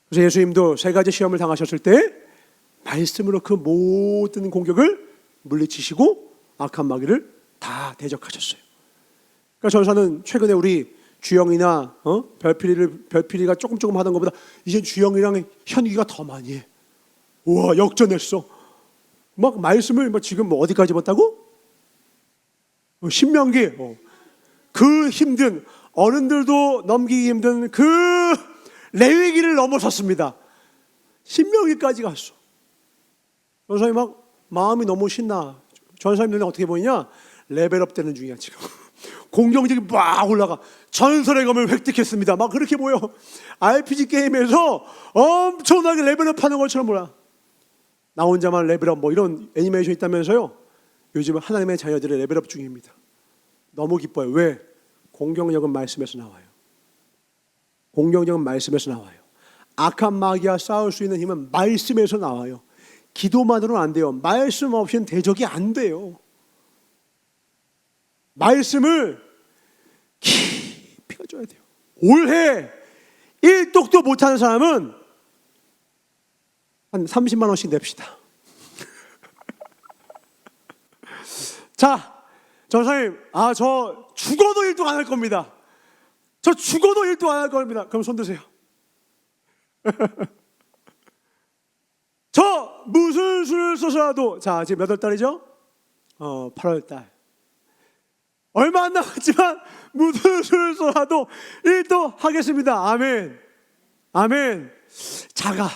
그래서 예수님도 3가지 시험을 당하셨을 때 말씀으로 그 모든 공격을 물리치시고 악한 마귀를 다 대적하셨어요. 그러니까 전사는 최근에 우리 주영이나 별필이가 조금 하던 것보다 이제 주영이랑 현기가 더 많이 해. 우와, 역전했어. 막 말씀을 지금 어디까지 봤다고? 신명기. 그 힘든, 어른들도 넘기기 힘든 그 레위기를 넘어섰습니다. 신명기까지 갔어. 전사님 마음이 너무 신나. 전사님들은 어떻게 보이냐? 레벨업 되는 중이야 지금. 공격력이 막 올라가. 전설의 검을 획득했습니다. 막 그렇게 보여. RPG 게임에서 엄청나게 레벨업 하는 것처럼 몰라. 나 혼자만 레벨업 뭐 이런 애니메이션 있다면서요. 요즘은 하나님의 자녀들의 레벨업 중입니다. 너무 기뻐요. 왜? 공격력은 말씀에서 나와요. 공격력은 말씀에서 나와요. 악한 마귀와 싸울 수 있는 힘은 말씀에서 나와요. 기도만으로는 안 돼요. 말씀 없이는 대적이 안 돼요. 말씀을 깊이 가져야 돼요. 올해 1독도 못하는 사람은 한 30만 원씩 냅시다. 자, 전사님, 저 죽어도 1독 안 할 겁니다. 저 죽어도 1독 안 할 겁니다. 그럼 손 드세요. 저 무슨 수를 써서라도, 자, 지금 몇 월 달이죠? 8월 달. 얼마 안 남았지만 무슨 수를 써서라도 1독 하겠습니다. 아멘. 아멘. 자가.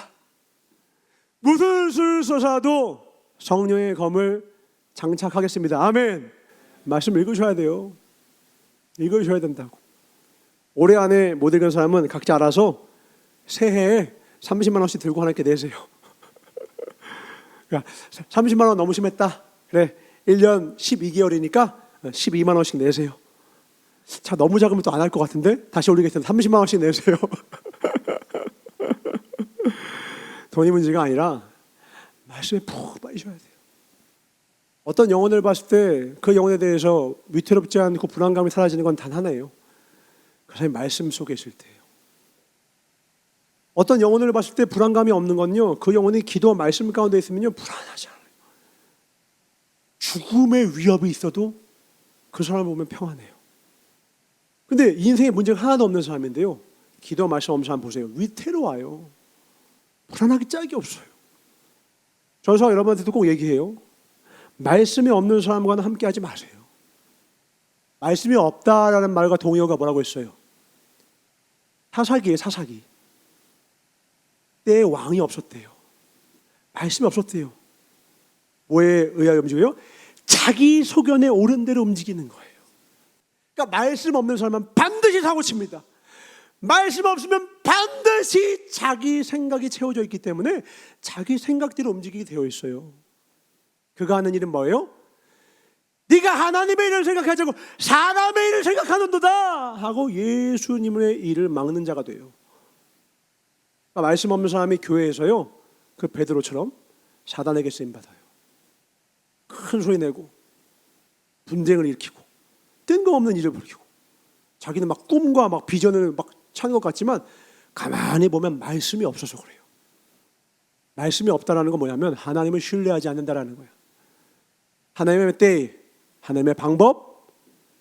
무슨 수를 써서라도 성령의 검을 장착하겠습니다. 아멘. 말씀 읽으셔야 돼요. 읽으셔야 된다고. 올해 안에 못 읽은 사람은 각자 알아서 새해에 30만 원씩 들고 하나님께 내세요. 30만 원 너무 심했다. 그래, 1년 12개월이니까 12만 원씩 내세요. 자, 너무 작으면 또 안 할 것 같은데 다시 올리겠습니다. 30만 원씩 내세요. 돈이 문제가 아니라 말씀에 푹 빠지셔야 돼요. 어떤 영혼을 봤을 때 그 영혼에 대해서 위태롭지 않고 불안감이 사라지는 건 단 하나예요. 그 사람이 말씀 속에 있을 때예요. 어떤 영혼을 봤을 때 불안감이 없는 건요, 그 영혼이 기도와 말씀 가운데 있으면요 불안하지 않아요. 죽음의 위협이 있어도 그 사람을 보면 평안해요. 근데 인생에 문제가 하나도 없는 사람인데요, 기도와 말씀 없는 사람 보세요. 위태로워요. 불안하기 짝이 없어요. 저서 여러분한테도 꼭 얘기해요. 말씀이 없는 사람과는 함께 하지 마세요. 말씀이 없다라는 말과 동의어가 뭐라고 했어요? 사사기예요, 사사기. 때에 왕이 없었대요. 말씀이 없었대요. 뭐에 의하여 움직여요? 자기 소견에 옳은 대로 움직이는 거예요. 그러니까 말씀 없는 사람은 반드시 사고칩니다. 말씀 없으면 반드시 자기 생각이 채워져 있기 때문에 자기 생각대로 움직이게 되어 있어요. 그가 하는 일은 뭐예요? 네가 하나님의 일을 생각하지 않고 사람의 일을 생각하는도다 하고 예수님의 일을 막는 자가 돼요. 그러니까 말씀 없는 사람이 교회에서요, 그 베드로처럼 사단에게 쓰임받아요. 큰 소리 내고 분쟁을 일으키고 뜬금없는 일을 벌이고 자기는 막 꿈과 막 비전을 막 찾는 것 같지만 가만히 보면 말씀이 없어서 그래요. 말씀이 없다라는 건 뭐냐면 하나님을 신뢰하지 않는다라는 거예요. 하나님의 때, 하나님의 방법,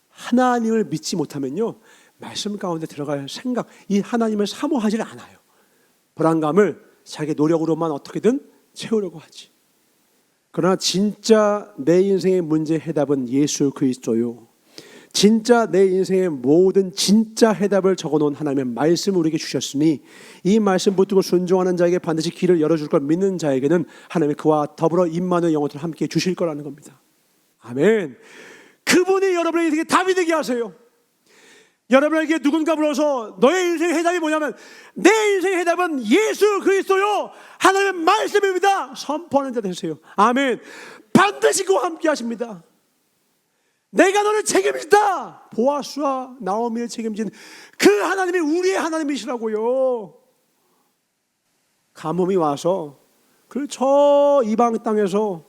하나님을 믿지 못하면요 말씀 가운데 들어갈 생각, 이 하나님을 사모하지 않아요. 불안감을 자기 노력으로만 어떻게든 채우려고 하지. 그러나 진짜 내 인생의 문제 해답은 예수 그리스도요. 진짜 내 인생의 모든 진짜 해답을 적어놓은 하나님의 말씀을 우리에게 주셨으니 이 말씀 붙들고 순종하는 자에게 반드시 길을 열어줄 걸 믿는 자에게는 하나님이 그와 더불어 임마누엘 영혼을 함께 주실 거라는 겁니다. 아멘. 그분이 여러분의 인생에 답이 되게 하세요. 여러분에게 누군가 불러서 너의 인생의 해답이 뭐냐면 내 인생의 해답은 예수 그리스도요 하나님의 말씀입니다 선포하는 자 되세요. 아멘. 반드시 그와 함께 하십니다. 내가 너를 책임진다. 보아스와 나오미를 책임진 그 하나님이 우리의 하나님이시라고요. 가뭄이 와서 그 저 이방 땅에서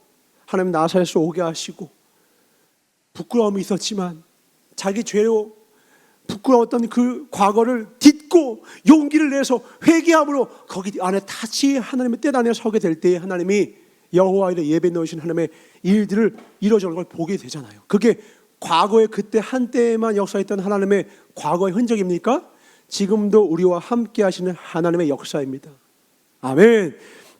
하나님 나사렛에서 오게 하시고 부끄러움이 있었지만 자기 죄로 부끄러웠던 그 과거를 딛고 용기를 내서 회개함으로 거기 안에 다시 하나님의 때 안에 서게 될 때에 하나님이 여호와 일에 예배 넣으신 하나님의 일들을 이루어지는 걸 보게 되잖아요. 그게 과거에 그때 한때에만 역사했던 하나님의 과거의 흔적입니까? 지금도 우리와 함께 하시는 하나님의 역사입니다. 아멘.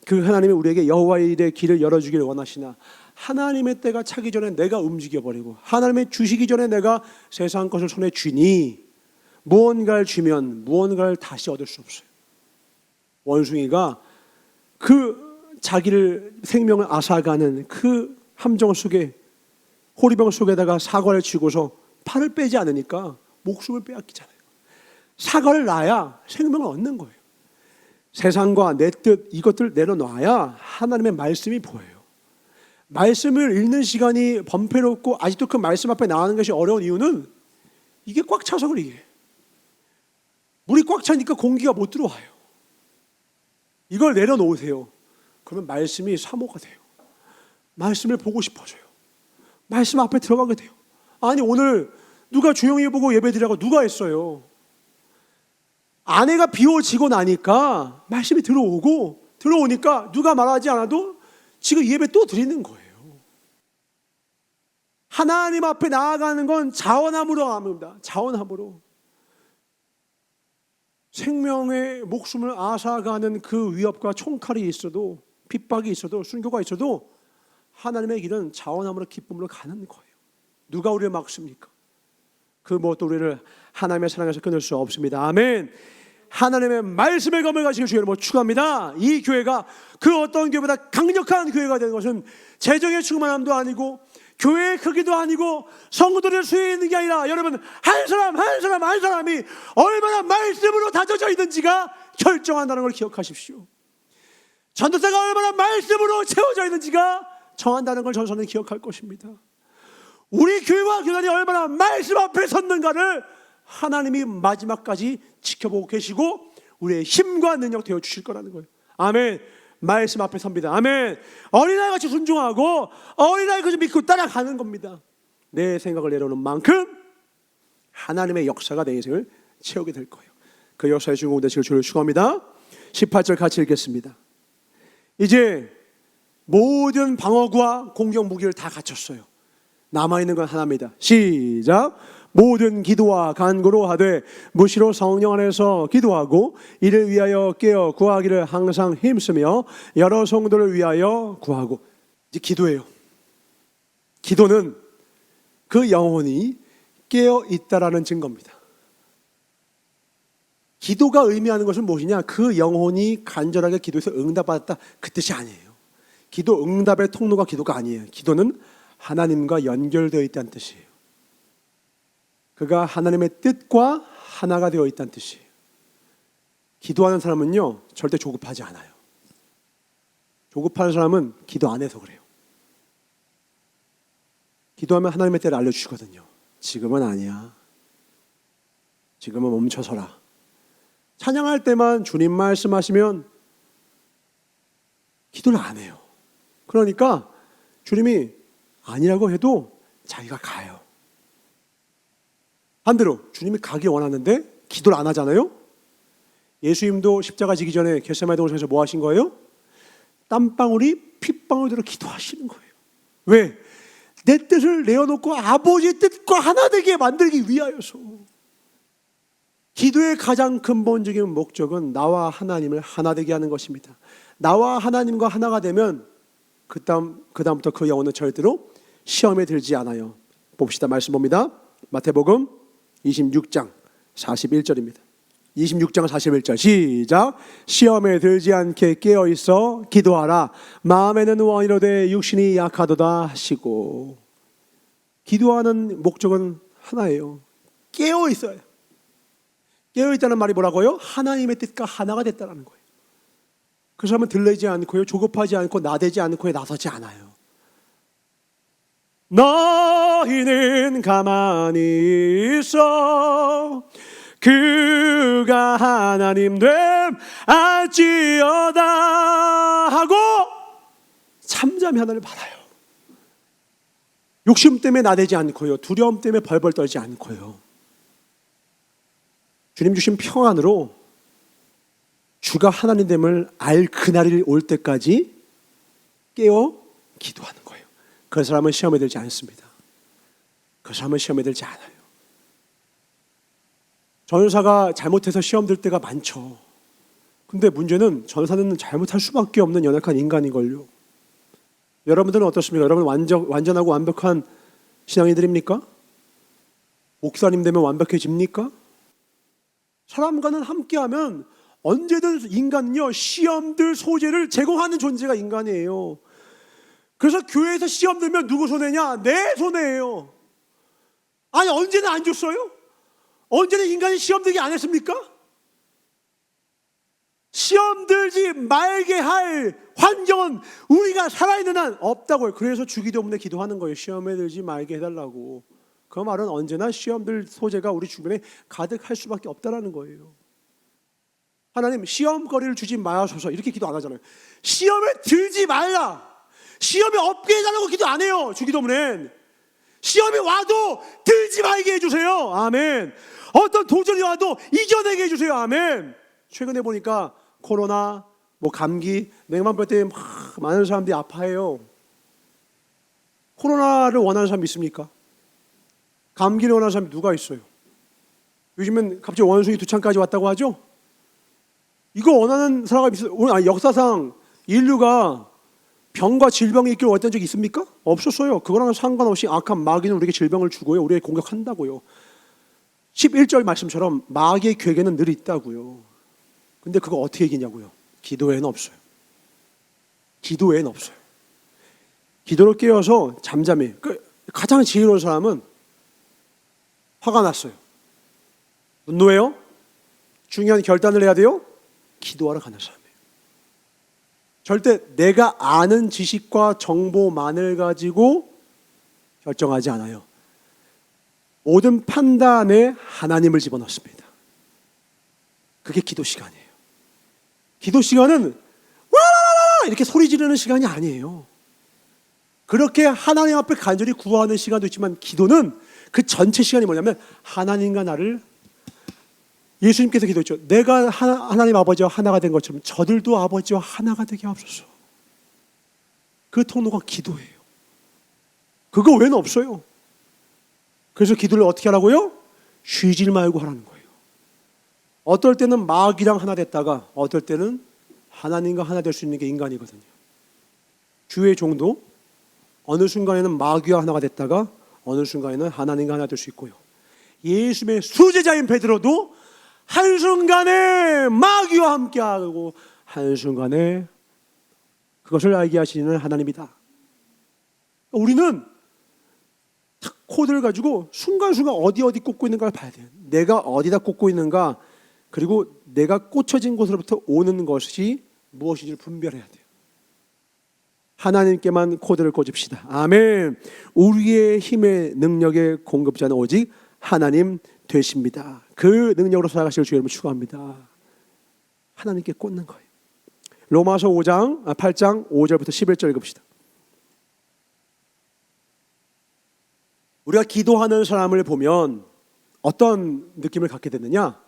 그 하나님이 우리에게 여호와 일의 길을 열어주기를 원하시나 하나님의 때가 차기 전에 내가 움직여버리고 하나님의 주시기 전에 내가 세상 것을 손에 쥐니 무언가를 쥐면 무언가를 다시 얻을 수 없어요. 원숭이가 그 자기를 생명을 앗아가는 그 함정 속에 호리병 속에다가 사과를 쥐고서 팔을 빼지 않으니까 목숨을 빼앗기잖아요. 사과를 놔야 생명을 얻는 거예요. 세상과 내 뜻 이것들 내려놔야 하나님의 말씀이 보여요. 말씀을 읽는 시간이 번패롭고 아직도 그 말씀 앞에 나가는 것이 어려운 이유는 이게 꽉 차서 그래. 물이 꽉 차니까 공기가 못 들어와요. 이걸 내려놓으세요. 그러면 말씀이 사모가 돼요. 말씀을 보고 싶어져요. 말씀 앞에 들어가게 돼요. 아니 오늘 누가 조용히 보고 예배드리라고 누가 했어요? 아내가 비워지고 나니까 말씀이 들어오니까 누가 말하지 않아도 지금 예배 또 드리는 거예요. 하나님 앞에 나아가는 건 자원함으로 합니다. 자원함으로. 생명의 목숨을 앗아가는 그 위협과 총칼이 있어도 핍박이 있어도 순교가 있어도 하나님의 길은 자원함으로 기쁨으로 가는 거예요. 누가 우리를 막습니까? 그 무엇도 우리를 하나님의 사랑에서 끊을 수 없습니다. 아멘. 하나님의 말씀에 검을 가시길 주의 이름으로 축원합니다. 이 교회가 그 어떤 교회보다 강력한 교회가 되는 것은 재정의 충만함도 아니고 교회의 크기도 아니고 성도들의 수에 있는 게 아니라 여러분 한 사람이 얼마나 말씀으로 다져져 있는지가 결정한다는 걸 기억하십시오. 전도사가 얼마나 말씀으로 채워져 있는지가 정한다는 걸 전서는 기억할 것입니다. 우리 교회와 교단이 얼마나 말씀 앞에 섰는가를 하나님이 마지막까지 지켜보고 계시고 우리의 힘과 능력 되어 주실 거라는 거예요. 아멘. 말씀 앞에 섭니다. 아멘. 어린아이같이 순종하고 어린아이같이 믿고 따라가는 겁니다. 내 생각을 내려놓는 만큼 하나님의 역사가 내 인생을 채우게 될 거예요. 그 역사의 주인공 되시길 주를 축원합니다. 18절 같이 읽겠습니다. 이제 모든 방어구와 공격 무기를 다 갖췄어요. 남아있는 건 하나입니다. 시작. 모든 기도와 간구로 하되 무시로 성령 안에서 기도하고 이를 위하여 깨어 구하기를 항상 힘쓰며 여러 성도를 위하여 구하고. 이제 기도예요. 기도는 그 영혼이 깨어 있다라는 증거입니다. 기도가 의미하는 것은 무엇이냐? 그 영혼이 간절하게 기도해서 응답받았다, 그 뜻이 아니에요. 기도 응답의 통로가 기도가 아니에요. 기도는 하나님과 연결되어 있다는 뜻이에요. 그가 하나님의 뜻과 하나가 되어 있다는 뜻이에요. 기도하는 사람은요 절대 조급하지 않아요. 조급한 사람은 기도 안 해서 그래요. 기도하면 하나님의 때를 알려주시거든요. 지금은 아니야. 지금은 멈춰서라. 찬양할 때만 주님 말씀하시면 기도를 안 해요. 그러니까 주님이 아니라고 해도 자기가 가요. 반대로 주님이 가기 원하는데 기도를 안 하잖아요. 예수님도 십자가 지기 전에 겟세마네 동산에서 뭐 하신 거예요? 땀방울이 핏방울대로 기도하시는 거예요. 왜? 내 뜻을 내어놓고 아버지의 뜻과 하나 되게 만들기 위하여서. 기도의 가장 근본적인 목적은 나와 하나님을 하나 되게 하는 것입니다. 나와 하나님과 하나가 되면 그다음부터 그 영혼은 절대로 시험에 들지 않아요. 봅시다. 말씀 봅니다. 마태복음 26장 41절입니다. 26장 41절 시작. 시험에 들지 않게 깨어있어 기도하라. 마음에는 원이로되 육신이 약하도다 하시고. 기도하는 목적은 하나예요. 깨어있어요. 깨어있다는 말이 뭐라고요? 하나님의 뜻과 하나가 됐다는 거예요. 그 사람은 들리지 않고요, 조급하지 않고 나대지 않고 나서지 않아요. 너희는 가만히 있어 그가 하나님 됨 알지어다 하고 잠잠히 하나님을 받아요. 욕심 때문에 나대지 않고요, 두려움 때문에 벌벌 떨지 않고요, 주님 주신 평안으로 주가 하나님됨을 알 그날이 올 때까지 깨어 기도하는 거예요. 그 사람은 시험에 들지 않습니다. 그 사람은 시험에 들지 않아요. 전사가 잘못해서 시험 들 때가 많죠. 근데 문제는 전사는 잘못할 수밖에 없는 연약한 인간인걸요. 여러분들은 어떻습니까? 여러분 완전하고 완벽한 신앙인들입니까? 목사님 되면 완벽해집니까? 사람과는 함께하면 언제든 인간은요 시험들 소재를 제공하는 존재가 인간이에요. 그래서 교회에서 시험 들면 누구 손해냐? 내 손해예요. 아니 언제는 안 줬어요? 언제는 인간이 시험 들게 안 했습니까? 시험 들지 말게 할 환경은 우리가 살아있는 한 없다고요. 그래서 주기도문에 기도하는 거예요. 시험에 들지 말게 해달라고. 그 말은 언제나 시험 들 소재가 우리 주변에 가득할 수밖에 없다라는 거예요. 하나님 시험거리를 주지 마소서 이렇게 기도 안 하잖아요. 시험에 들지 말라, 시험에 없게 해달라고 기도 안 해요. 주기도문엔 시험이 와도 들지 말게 해주세요. 아멘. 어떤 도전이 와도 이겨내게 해주세요. 아멘. 최근에 보니까 코로나, 감기, 냉방병 때문에 많은 사람들이 아파해요. 코로나를 원하는 사람 있습니까? 감기를 원하는 사람이 누가 있어요? 요즘엔 갑자기 원숭이 두 창까지 왔다고 하죠? 이거 원하는 사람이 있어요? 역사상 인류가 병과 질병이 있기를 원했던 적이 있습니까? 없었어요. 그거랑 상관없이 악한 마귀는 우리에게 질병을 주고요, 우리에게 공격한다고요. 11절 말씀처럼 마귀의 괴계는 늘 있다고요. 근데 그거 어떻게 이기냐고요? 기도에는 없어요. 기도에는 없어요. 기도를 깨어서 잠잠히. 가장 지혜로운 사람은 화가 났어요. 분노해요? 중요한 결단을 해야 돼요? 기도하러 가는 사람이에요. 절대 내가 아는 지식과 정보만을 가지고 결정하지 않아요. 모든 판단에 하나님을 집어넣습니다. 그게 기도 시간이에요. 기도 시간은 와라라라 이렇게 소리 지르는 시간이 아니에요. 그렇게 하나님 앞에 간절히 구하는 시간도 있지만 기도는 그 전체 시간이 뭐냐면 하나님과 나를, 예수님께서 기도했죠. 내가 하나님 아버지와 하나가 된 것처럼 저들도 아버지와 하나가 되게 하옵소서. 그 통로가 기도예요. 그거 외에는 없어요. 그래서 기도를 어떻게 하라고요? 쉬지 말고 하라는 거예요. 어떨 때는 마귀랑 하나 됐다가 어떨 때는 하나님과 하나 될 수 있는 게 인간이거든요. 주의 종도 어느 순간에는 마귀와 하나가 됐다가 어느 순간에는 하나님과 하나 될 수 있고요. 예수님의 수제자인 베드로도 한순간에 마귀와 함께하고 한순간에 그것을 알게 하시는 하나님이다. 우리는 코드를 가지고 순간순간 어디 꽂고 있는가를 봐야 돼요. 내가 어디다 꽂고 있는가, 그리고 내가 꽂혀진 곳으로부터 오는 것이 무엇인지를 분별해야 돼요. 하나님께만 코드를 꽂읍시다. 아멘. 우리의 힘의 능력의 공급자는 오직 하나님 되십니다. 그 능력으로 살아가실 주 여러분 축원합니다. 하나님께 꽂는 거예요. 로마서 8장 5절부터 11절 읽읍시다. 우리가 기도하는 사람을 보면 어떤 느낌을 갖게 되느냐?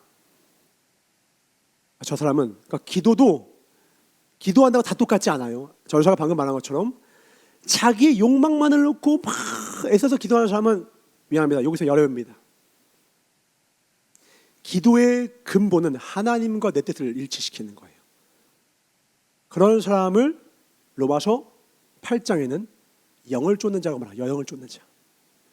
저 사람은, 그러니까 기도한다고 다 똑같지 않아요. 전사가 방금 말한 것처럼 자기의 욕망만을 놓고 막 애써서 기도하는 사람은 미안합니다. 여기서 열애입니다. 기도의 근본은 하나님과 내 뜻을 일치시키는 거예요. 그런 사람을 로마서 8장에는 영을 쫓는 자라고 말합니다. 여영을 쫓는 자.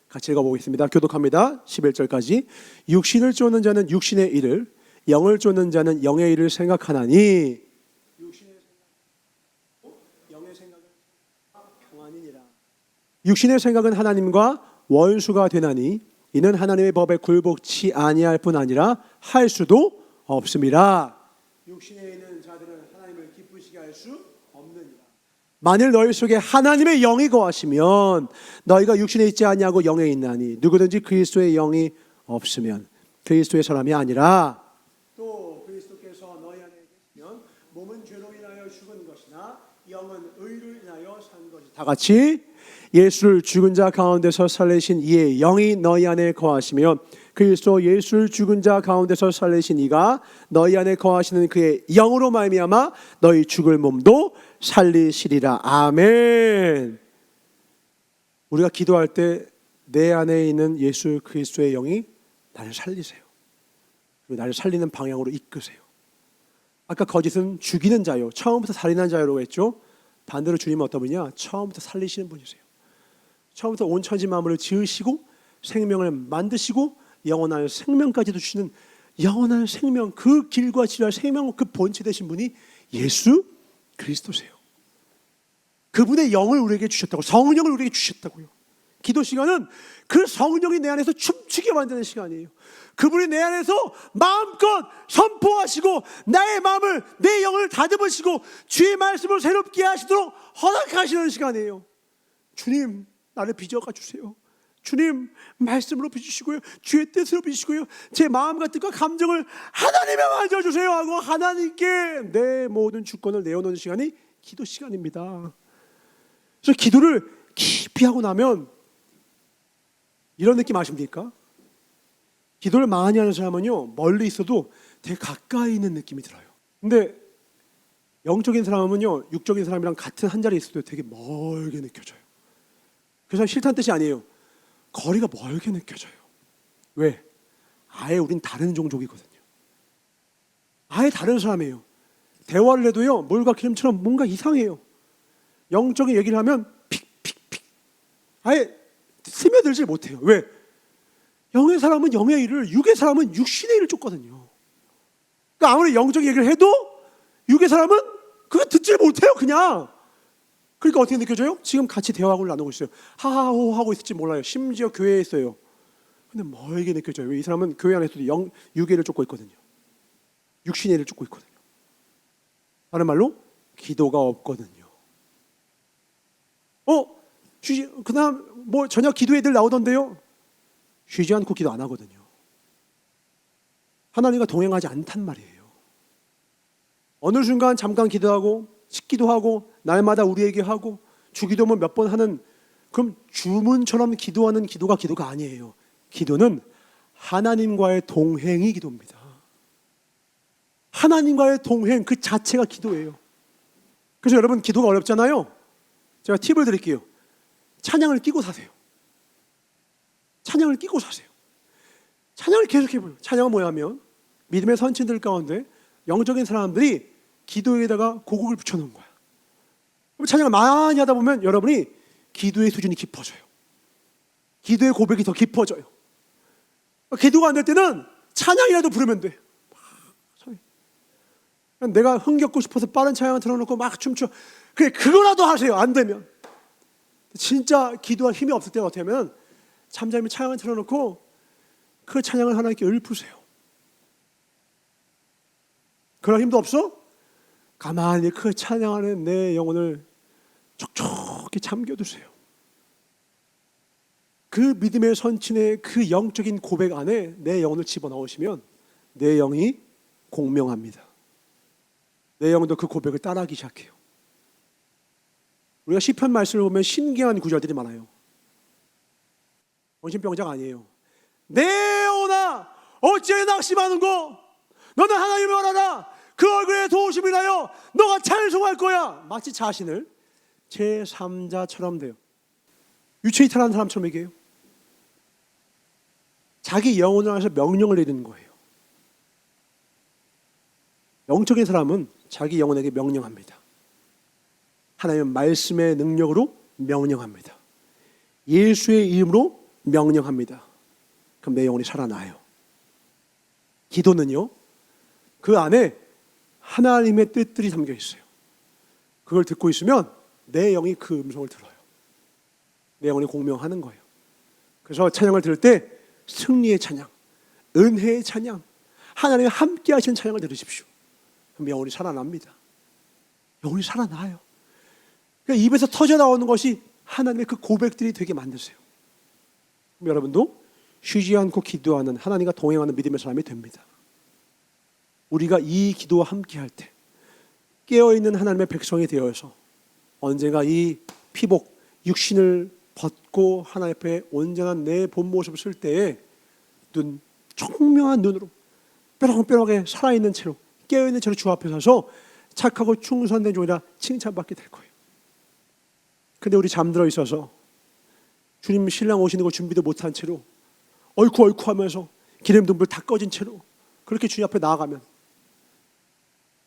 같이 읽어보겠습니다. 교독합니다. 11절까지. 육신을 쫓는 자는 육신의 일을, 영을 쫓는 자는 영의 일을 생각하나니 육신의 생각은 하나님과 원수가 되나니 이는 하나님의 법에 굴복치 아니할 뿐 아니라 할 수도 없음이라. 육신에 있는 자들은 하나님을 기쁘시게 할 수 없느니라. 만일 너희 속에 하나님의 영이 거하시면 너희가 육신에 있지 아니하고 영에 있나니 누구든지 그리스도의 영이 없으면 그리스도의 사람이 아니라. 또 그리스도께서 너희 안에 계시면 몸은 죄로 인하여 죽은 것이나 영은 의로 인하여 산 것이다. 다 같이 예수를 죽은 자 가운데서 살리신 이의 영이 너희 안에 거하시며 그리스도 예수를 죽은 자 가운데서 살리신 이가 너희 안에 거하시는 그의 영으로 말미암아 너희 죽을 몸도 살리시리라. 아멘. 우리가 기도할 때 내 안에 있는 예수 그리스도의 영이 나를 살리세요. 그리고 나를 살리는 방향으로 이끄세요. 아까 거짓은 죽이는 자요, 처음부터 살인한 자요라고 했죠. 반대로 주님은 어떤 분이냐? 처음부터 살리시는 분이세요. 처음부터 온 천지 만물을 지으시고 생명을 만드시고 영원한 생명까지도 주시는 영원한 생명, 그 길과 지랄 생명, 그 본체 되신 분이 예수 그리스도세요. 그분의 영을 우리에게 주셨다고, 성령을 우리에게 주셨다고요. 기도 시간은 그 성령이 내 안에서 춤추게 만드는 시간이에요. 그분이 내 안에서 마음껏 선포하시고 나의 마음을, 내 영을 다듬으시고 주의 말씀을 새롭게 하시도록 허락하시는 시간이에요. 주님, 나를 빚어가 주세요. 주님, 말씀으로 빚으시고요, 주의 뜻으로 빚으시고요, 제 마음과 뜻과 감정을 하나님에 만져주세요 하고 하나님께 내 모든 주권을 내어놓는 시간이 기도 시간입니다. 그래서 기도를 깊이 하고 나면 이런 느낌 아십니까? 기도를 많이 하는 사람은요, 멀리 있어도 되게 가까이 있는 느낌이 들어요. 근데 영적인 사람은요, 육적인 사람이랑 같은 한 자리에 있어도 되게 멀게 느껴져요. 그래서 싫다는 뜻이 아니에요. 거리가 멀게 느껴져요. 왜? 아예 우린 다른 종족이거든요. 아예 다른 사람이에요. 대화를 해도요, 물과 기름처럼 뭔가 이상해요. 영적인 얘기를 하면 픽픽픽, 아예 스며들질 못해요. 왜? 영의 사람은 영의 일을, 육의 사람은 육신의 일을 쫓거든요. 그러니까 아무리 영적인 얘기를 해도 육의 사람은 그거 듣질 못해요, 그냥. 그러니까 어떻게 느껴져요? 지금 같이 대화를 나누고 있어요. 하하호 하고 있을지 몰라요. 심지어 교회에 있어요. 근데 멀게 느껴져요. 왜? 이 사람은 교회 안에서도 육의 일을 쫓고 있거든요. 육신의 일을 쫓고 있거든요. 다른 말로 기도가 없거든요. 그다음 뭐 저녁 기도 애들 나오던데요. 쉬지 않고 기도 안 하거든요. 하나님과 동행하지 않단 말이에요. 어느 순간 잠깐 기도하고 식기도 하고 날마다 우리에게 하고 주기도문 몇 번 하는, 그럼 주문처럼 기도하는 기도가 기도가 아니에요. 기도는 하나님과의 동행이 기도입니다. 하나님과의 동행 그 자체가 기도예요. 그래서 여러분, 기도가 어렵잖아요. 제가 팁을 드릴게요. 찬양을 끼고 사세요. 찬양을 끼고 사세요. 찬양을 계속 해봐요. 찬양은 뭐냐면 믿음의 선친들 가운데 영적인 사람들이 기도에다가 고국을 붙여놓은 거야. 찬양을 많이 하다 보면 여러분이 기도의 수준이 깊어져요. 기도의 고백이 더 깊어져요. 기도가 안 될 때는 찬양이라도 부르면 돼. 내가 흥겹고 싶어서 빠른 찬양을 틀어놓고 막 춤춰. 그래, 그거라도 하세요. 안 되면. 진짜 기도할 힘이 없을 때가 어떻게 하면 잠잠히 찬양을 틀어놓고 그 찬양을 하나님께 읊으세요. 그럴 힘도 없어? 가만히 그 찬양 안에 내 영혼을 촉촉히 잠겨두세요. 그 믿음의 선친의 그 영적인 고백 안에 내 영혼을 집어넣으시면 내 영이 공명합니다. 내 영혼도 그 고백을 따라하기 시작해요. 우리가 시편 말씀을 보면 신기한 구절들이 많아요. 정신병자가 아니에요. 내 영혼아 어찌 낙심하는고, 너는 하나님을 알아라. 그 얼굴에 도우심을 하여 너가 찬송할 거야. 마치 자신을 제3자처럼 돼요. 유체이탈한 사람처럼 얘기해요. 자기 영혼을 향해서 명령을 내리는 거예요. 영적인 사람은 자기 영혼에게 명령합니다. 하나님의 말씀의 능력으로 명령합니다. 예수의 이름으로 명령합니다. 그럼 내 영혼이 살아나요. 기도는요, 그 안에 하나님의 뜻들이 담겨 있어요. 그걸 듣고 있으면 내 영이 그 음성을 들어요. 내 영혼이 공명하는 거예요. 그래서 찬양을 들을 때 승리의 찬양, 은혜의 찬양, 하나님이 함께 하신 찬양을 들으십시오. 그럼 영혼이 살아납니다. 영혼이 살아나요. 그러니까 입에서 터져 나오는 것이 하나님의 그 고백들이 되게 만드세요. 그럼 여러분도 쉬지 않고 기도하는, 하나님과 동행하는 믿음의 사람이 됩니다. 우리가 이 기도와 함께 할 때 깨어있는 하나님의 백성이 되어서 언젠가 이 피복, 육신을 벗고 하나님 앞에 온전한 내 본 모습을 쓸 때에 청명한 눈으로 뾰롱뾰롱하게 살아있는 채로, 깨어있는 채로 주 앞에 서서 착하고 충성된 종이라 칭찬받게 될 거예요. 근데 우리 잠들어 있어서 주님 신랑 오시는 거 준비도 못한 채로 얼쿠 하면서 기름 등불 다 꺼진 채로 그렇게 주님 앞에 나아가면,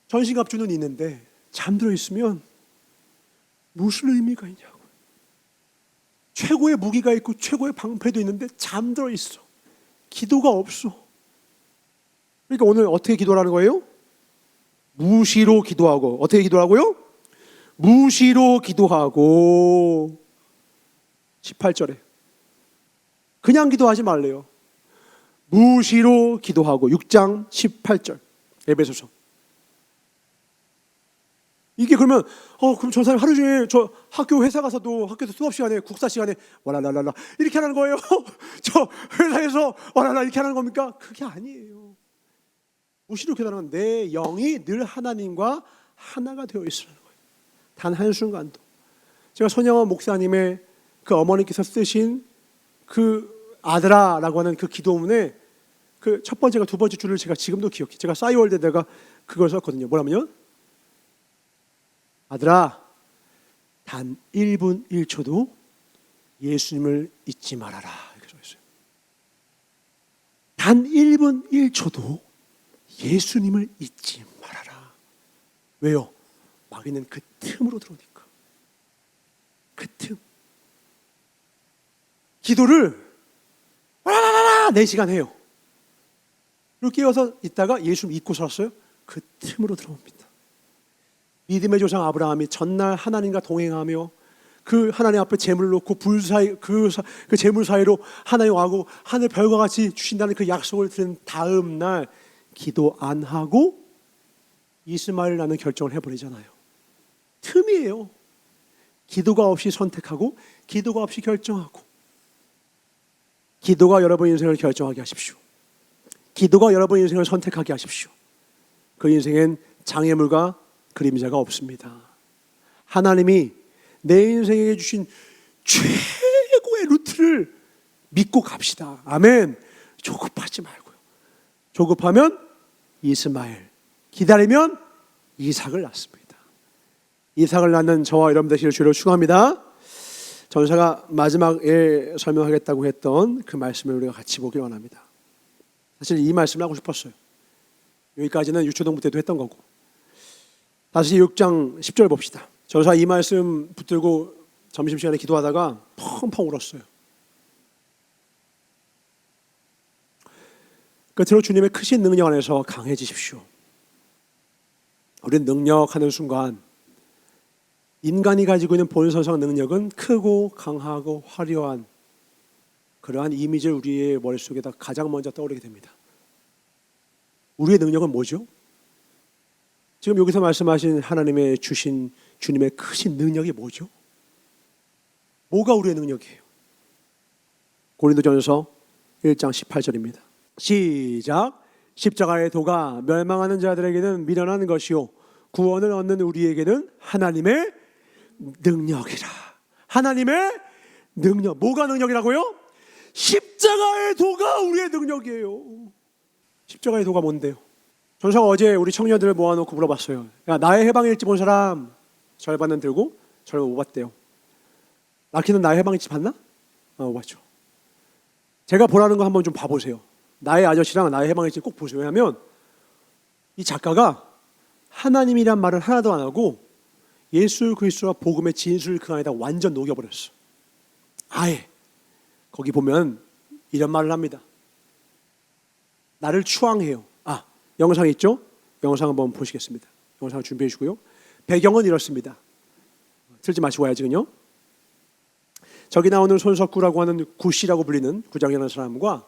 전신갑주는 있는데 잠들어 있으면 무슨 의미가 있냐고. 최고의 무기가 있고 최고의 방패도 있는데 잠들어 있어. 기도가 없어. 그러니까 오늘 어떻게 기도하는 거예요? 무시로 기도하고. 어떻게 기도하고요? 무시로 기도하고. 18절에 그냥 기도하지 말래요. 무시로 기도하고. 6장 18절 에베소서. 이게 그러면 그럼 저 사람이 하루 종일 저 학교 회사 가서도 학교에서 수업 시간에 국사 시간에 와라라라라 이렇게 하는 거예요? 저 회사에서 와라라 이렇게 하는 겁니까? 그게 아니에요. 무시로 기도하는 건 내 영이 늘 하나님과 하나가 되어 있으라는 거예요. 단 한순간도. 제가 손영원 목사님의 그 어머니께서 쓰신 그 아들아라고 하는 그 기도문에 그 첫 번째가 두 번째 줄을 제가 지금도 기억해요. 제가 싸이월드에다가 그걸 썼거든요. 뭐라면요? 아들아, 단 1분 1초도 예수님을 잊지 말아라. 이렇게 써있어요. 단 1분 1초도 예수님을 잊지 말아라. 왜요? 마귀는 그 틈으로 들어오니까. 그 틈. 기도를 4시간 해요. 그리고 깨어서 있다가 예수님 잊고 살았어요. 그 틈으로 들어옵니다. 믿음의 조상 아브라함이 전날 하나님과 동행하며 그 하나님 앞에 재물을 놓고 불 사이 그 재물 사이로 하나님 와고 하늘 별과 같이 주신다는 그 약속을 들은 다음 날 기도 안 하고 이스마엘 낳는 결정을 해버리잖아요. 틈이에요. 기도가 없이 선택하고 기도가 없이 결정하고. 기도가 여러분 인생을 결정하게 하십시오. 기도가 여러분 인생을 선택하게 하십시오. 그 인생엔 장애물과 그림자가 없습니다. 하나님이 내 인생에게 주신 최고의 루트를 믿고 갑시다. 아멘. 조급하지 말고요. 조급하면 이스마엘, 기다리면 이삭을 낳습니다. 이삭을 낳는 저와 여러분 되시기를 주로 축원합니다. 전사가 마지막에 설명하겠다고 했던 그 말씀을 우리가 같이 보길 원합니다. 사실 이 말씀을 하고 싶었어요. 여기까지는 유초동 때도 했던 거고. 다시 6장 10절 봅시다. 전사 이 말씀 붙들고 점심시간에 기도하다가 펑펑 울었어요. 끝으로 주님의 크신 능력 안에서 강해지십시오. 우리는 능력하는 순간 인간이 가지고 있는 본성상 능력은 크고 강하고 화려한 그러한 이미지를 우리의 머릿속에다 가장 먼저 떠오르게 됩니다. 우리의 능력은 뭐죠? 지금 여기서 말씀하신 하나님의 주신 주님의 크신 능력이 뭐죠? 뭐가 우리의 능력이에요? 고린도전서 1장 18절입니다. 시작. 십자가의 도가 멸망하는 자들에게는 미련한 것이요 구원을 얻는 우리에게는 하나님의 능력이라. 하나님의 능력. 뭐가 능력이라고요? 십자가의 도가 우리의 능력이에요. 십자가의 도가 뭔데요? 전사가 어제 우리 청년들을 모아놓고 물어봤어요. 야, 나의 해방일지 본 사람 절반은 들고 절반 못 봤대요. 라키는 나의 해방일지 봤나? 못 봤죠. 제가 보라는 거 한번 좀 봐보세요. 나의 아저씨랑 나의 해방일지 꼭 보세요. 왜냐하면 이 작가가 하나님이란 말을 하나도 안 하고 예수 그리스도와 복음의 진술 그 안에다 완전 녹여버렸어. 아예 거기 보면 이런 말을 합니다. 나를 추앙해요. 영상 있죠? 영상 한번 보시겠습니다. 영상을 준비해 주고요. 배경은 이렇습니다. 틀지 마시고 와야지요. 저기 나오는 손석구라고 하는 구씨라고 불리는 구장이라는 사람과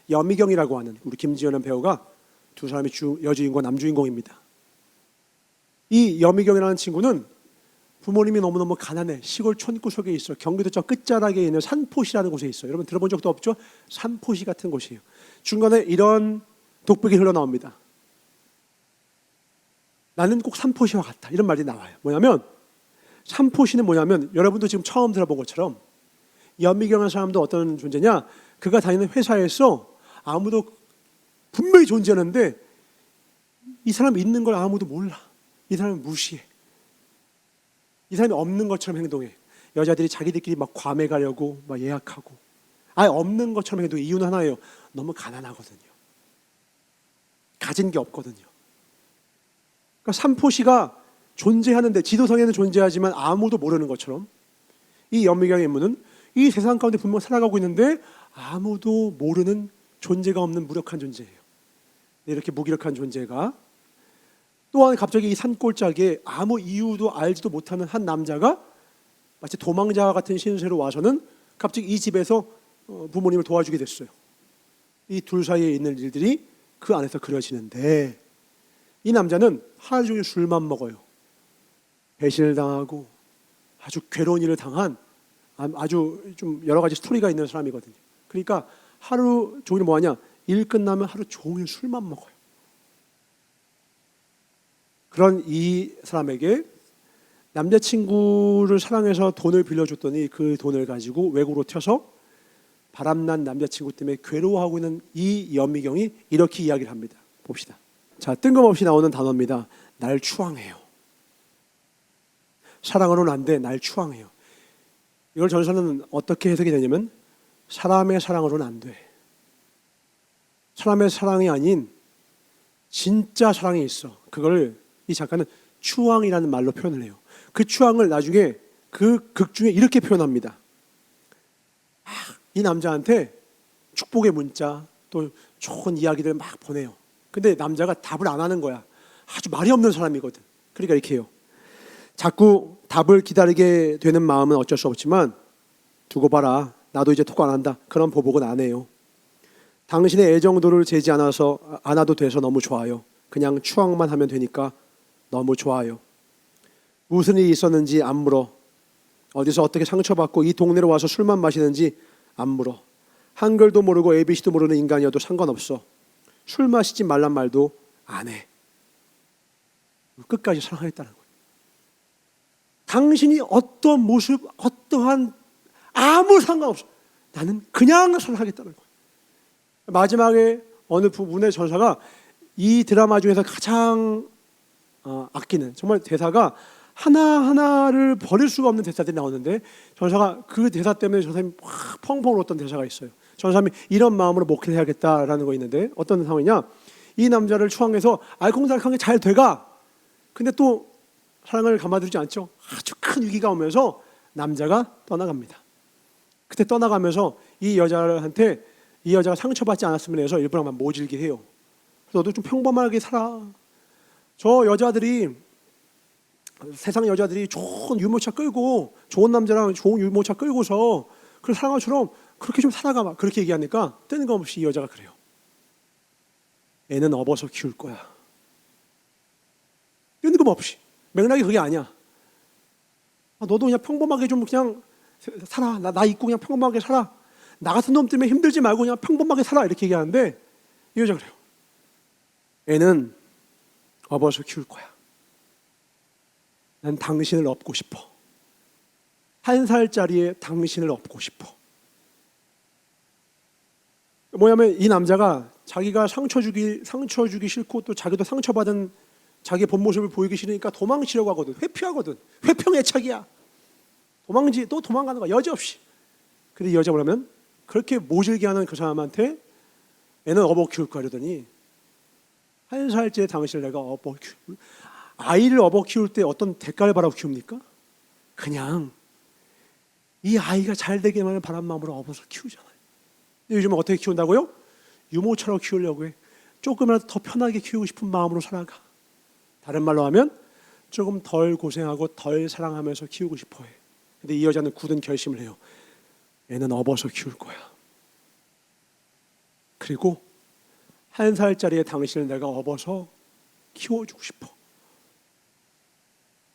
여미경이라고 하는 우리 김지연은 배우가 두 사람이 여주인공 남주인공입니다. 이 여미경이라는 친구는 부모님이 너무너무 가난해. 시골 촌구석에 있어. 경기도 저 끝자락에 있는 산포시라는 곳에 있어요. 여러분 들어본 적도 없죠? 산포시 같은 곳이에요. 중간에 이런 독백이 흘러나옵니다. 나는 꼭 산포시와 같다. 이런 말이 나와요. 뭐냐면 산포시는 뭐냐면 여러분도 지금 처음 들어본 것처럼 연미경한 사람도 어떤 존재냐? 그가 다니는 회사에서 아무도 분명히 존재하는데 이 사람이 있는 걸 아무도 몰라. 이 사람은 무시해. 이 사람이 없는 것처럼 행동해. 여자들이 자기들끼리 막 괌에 가려고 막 예약하고 아예 없는 것처럼 행동해. 이유는 하나예요. 너무 가난하거든요. 가진 게 없거든요. 그러니까 산포시가 존재하는데 지도상에는 존재하지만 아무도 모르는 것처럼 이 연미경의 인물은 이 세상 가운데 분명 살아가고 있는데 아무도 모르는 존재가 없는 무력한 존재예요. 이렇게 무기력한 존재가 또한 갑자기 이 산골짜기에 아무 이유도 알지도 못하는 한 남자가 마치 도망자와 같은 신세로 와서는 갑자기 이 집에서 부모님을 도와주게 됐어요. 이 둘 사이에 있는 일들이 그 안에서 그려지는데 이 남자는 하루 종일 술만 먹어요. 배신을 당하고 아주 괴로운 일을 당한 아주 좀 여러 가지 스토리가 있는 사람이거든요. 그러니까 하루 종일 뭐하냐? 일 끝나면 하루 종일 술만 먹어요. 그런 이 사람에게 남자친구를 사랑해서 돈을 빌려줬더니 그 돈을 가지고 외국으로 튀어서 바람난 남자친구 때문에 괴로워하고 있는 이 연미경이 이렇게 이야기를 합니다. 봅시다. 자, 뜬금없이 나오는 단어입니다. 날 추앙해요. 사랑으로는 안 돼. 날 추앙해요. 이걸 전서는 어떻게 해석이 되냐면 사람의 사랑으로는 안 돼. 사람의 사랑이 아닌 진짜 사랑이 있어. 그걸 이 작가는 추앙이라는 말로 표현을 해요. 그 추앙을 나중에 그 극 중에 이렇게 표현합니다. 이 남자한테 축복의 문자 또 좋은 이야기를 막 보내요. 근데 남자가 답을 안 하는 거야. 아주 말이 없는 사람이거든. 그러니까 이렇게 해요. 자꾸 답을 기다리게 되는 마음은 어쩔 수 없지만 두고 봐라. 나도 이제 톡 안 한다. 그런 보복은 안 해요. 당신의 애정도를 재지 않아도 돼서 너무 좋아요. 그냥 추앙만 하면 되니까 너무 좋아요. 무슨 일이 있었는지 안 물어. 어디서 어떻게 상처받고 이 동네로 와서 술만 마시는지 안 물어. 한글도 모르고 ABC도 모르는 인간이어도 상관없어. 술 마시지 말란 말도 안 해. 끝까지 사랑하겠다는 거예요. 당신이 어떤 모습, 어떠한 아무 상관없어. 나는 그냥 사랑하겠다는 거예요. 마지막에 어느 부분의 전사가 이 드라마 중에서 가장 아끼는 정말 대사가 하나하나를 버릴 수가 없는 대사들이 나오는데 전사가 그 대사 때문에 전사님이 확 펑펑 울었던 대사가 있어요. 전사님이 이런 마음으로 목회를 해야겠다라는 거 있는데 어떤 상황이냐? 이 남자를 추앙해서 알콩달콩하게 잘 돼가. 근데 또 사랑을 감아두지 않죠. 아주 큰 위기가 오면서 남자가 떠나갑니다. 그때 떠나가면서 이 여자한테 이 여자가 상처받지 않았으면 해서 일부러 막 모질게 해요. 너도 좀 평범하게 살아. 저 여자들이 세상 여자들이 좋은 유모차 끌고 좋은 남자랑 좋은 유모차 끌고서 그 사랑처럼 그렇게 좀 살아가 봐. 그렇게 얘기하니까 뜬금없이 이 여자가 그래요. 애는 업어서 키울 거야. 뜬금없이. 맥락이 그게 아니야. 너도 그냥 평범하게 좀 그냥 살아. 나 있고 그냥 평범하게 살아. 나 같은 놈 때문에 힘들지 말고 그냥 평범하게 살아. 이렇게 얘기하는데 이 여자가 그래요. 애는 업어서 키울 거야. 난 당신을 업고 싶어. 1살짜리의 당신을 업고 싶어. 뭐냐면 이 남자가 자기가 상처 주기 싫고 또 자기도 상처받은 자기의 본 모습을 보이기 싫으니까 도망치려고 하거든. 회피하거든. 회평애착이야. 또 도망가는 거야. 여지없이. 근데 이 여자 뭐냐면 그렇게 모질게 하는 그 사람한테 애는 업어 키울 거야 그러더니 1살째 당신을 내가 업어 키울. 아이를 업어 키울 때 어떤 대가를 바라고 키웁니까? 그냥 이 아이가 잘 되기만을 바란 마음으로 업어서 키우잖아요. 근데 요즘은 어떻게 키운다고요? 유모차로 키우려고 해. 조금이라도 더 편하게 키우고 싶은 마음으로 살아가. 다른 말로 하면 조금 덜 고생하고 덜 사랑하면서 키우고 싶어 해. 근데 이 여자는 굳은 결심을 해요. 애는 업어서 키울 거야. 그리고 1살짜리의 당신을 내가 업어서 키워주고 싶어.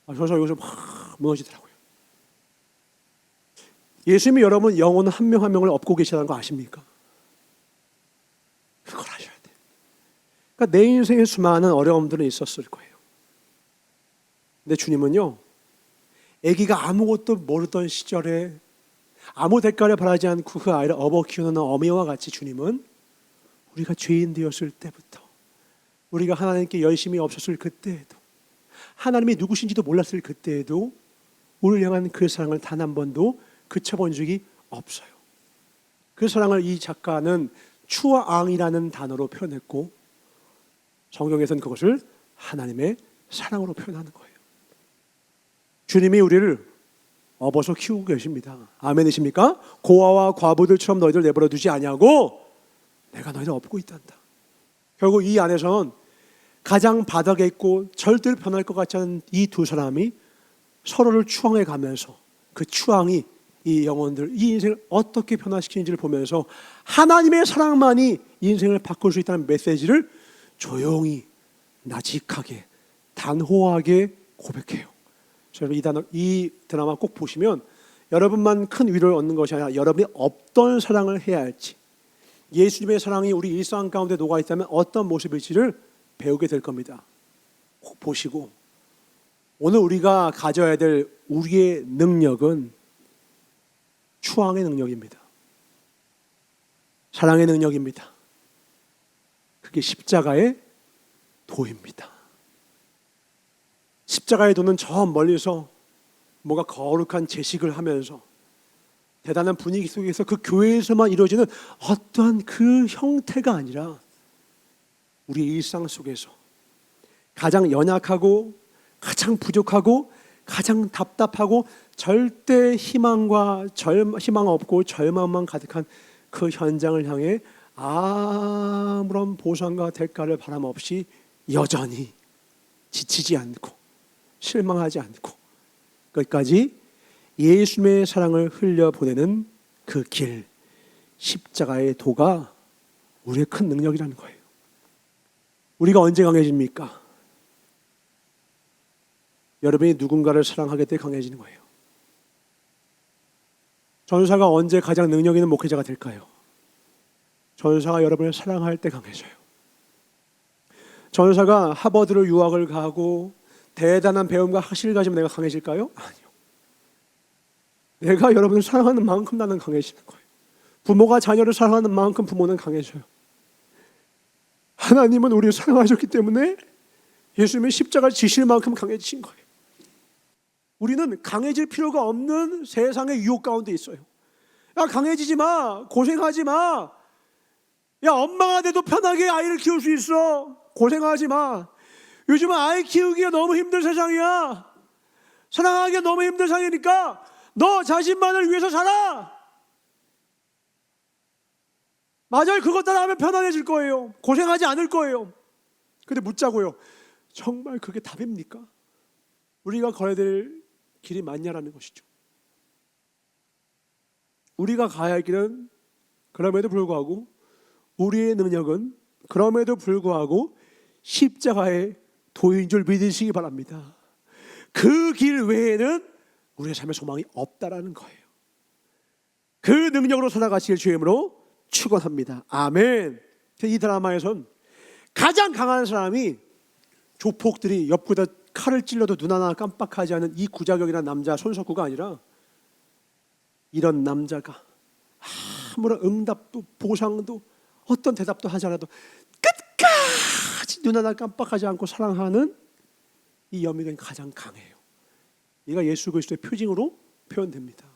그래서 여기서 막 무너지더라고요. 예수님이 여러분 영혼 한 명 한 명을 업고 계시다는 거 아십니까? 그걸 아셔야 돼요. 그러니까 내 인생에 수많은 어려움들은 있었을 거예요. 근데 주님은요, 아기가 아무것도 모르던 시절에 아무 대가를 바라지 않고 그 아이를 업어 키우는 어미와 같이 주님은 우리가 죄인 되었을 때부터 우리가 하나님께 열심히 없었을 그때에도 하나님이 누구신지도 몰랐을 그때에도 우리를 향한 그 사랑을 단 한 번도 그쳐본 적이 없어요. 그 사랑을 이 작가는 추앙이라는 단어로 표현했고 성경에서는 그것을 하나님의 사랑으로 표현하는 거예요. 주님이 우리를 업어서 키우고 계십니다. 아멘이십니까? 고아와 과부들처럼 너희들 내버려 두지 아니하고 내가 너희를 업고 있단다. 결국 이 안에서는 가장 바닥에 있고 절대로 변할 것 같지 않은 이 두 사람이 서로를 추앙해 가면서 그 추앙이 이 영혼들, 이 인생을 어떻게 변화시키는지를 보면서 하나님의 사랑만이 인생을 바꿀 수 있다는 메시지를 조용히 나직하게 단호하게 고백해요. 여러분 이 드라마 꼭 보시면 여러분만 큰 위로를 얻는 것이 아니라 여러분이 어떤 사랑을 해야 할지, 예수님의 사랑이 우리 일상 가운데 녹아 있다면 어떤 모습일지를 배우게 될 겁니다. 꼭 보시고, 오늘 우리가 가져야 될 우리의 능력은 추앙의 능력입니다. 사랑의 능력입니다. 그게 십자가의 도입니다. 십자가의 도는 저 멀리서 뭔가 거룩한 제식을 하면서 대단한 분위기 속에서 그 교회에서만 이루어지는 어떠한 그 형태가 아니라 우리 일상 속에서 가장 연약하고 가장 부족하고 가장 답답하고 절대 희망 없고 절망만 가득한 그 현장을 향해 아무런 보상과 대가를 바람 없이 여전히 지치지 않고 실망하지 않고 끝까지 예수님의 사랑을 흘려보내는 그 길, 십자가의 도가 우리의 큰 능력이라는 거예요. 우리가 언제 강해집니까? 여러분이 누군가를 사랑하게 때 강해지는 거예요. 전사가 언제 가장 능력 있는 목회자가 될까요? 전사가 여러분을 사랑할 때 강해져요. 전사가 하버드를 유학을 가고 대단한 배움과 학식을 가지면 내가 강해질까요? 아니요. 내가 여러분을 사랑하는 만큼 나는 강해지는 거예요. 부모가 자녀를 사랑하는 만큼 부모는 강해져요. 하나님은 우리를 사랑하셨기 때문에 예수님의 십자가를 지실 만큼 강해지신 거예요. 우리는 강해질 필요가 없는 세상의 유혹 가운데 있어요. 야, 강해지지 마, 고생하지 마. 야, 엄마가 돼도 편하게 아이를 키울 수 있어. 고생하지 마. 요즘은 아이 키우기가 너무 힘든 세상이야. 사랑하기가 너무 힘든 세상이니까 너 자신만을 위해서 살아. 맞아요. 그것 따라하면 편안해질 거예요. 고생하지 않을 거예요. 근데 묻자고요. 정말 그게 답입니까? 우리가 걸어야 될 길이 맞냐라는 것이죠. 우리가 가야 할 길은 그럼에도 불구하고 우리의 능력은 그럼에도 불구하고 십자가의 도인 줄 믿으시기 바랍니다. 그 길 외에는 우리의 삶의 소망이 없다라는 거예요. 그 능력으로 살아가실 주의 이름으로 축원합니다. 아멘. 이 드라마에선 가장 강한 사람이 조폭들이 옆구리에다 칼을 찔러도 눈 하나 깜빡하지 않은 이 구자경이라는 남자 손석구가 아니라 이런 남자가 아무런 응답도 보상도 어떤 대답도 하지 않아도 끝까지 눈 하나 깜빡하지 않고 사랑하는 이 여민이 가장 강해요. 이가 예수 그리스도의 표징으로 표현됩니다.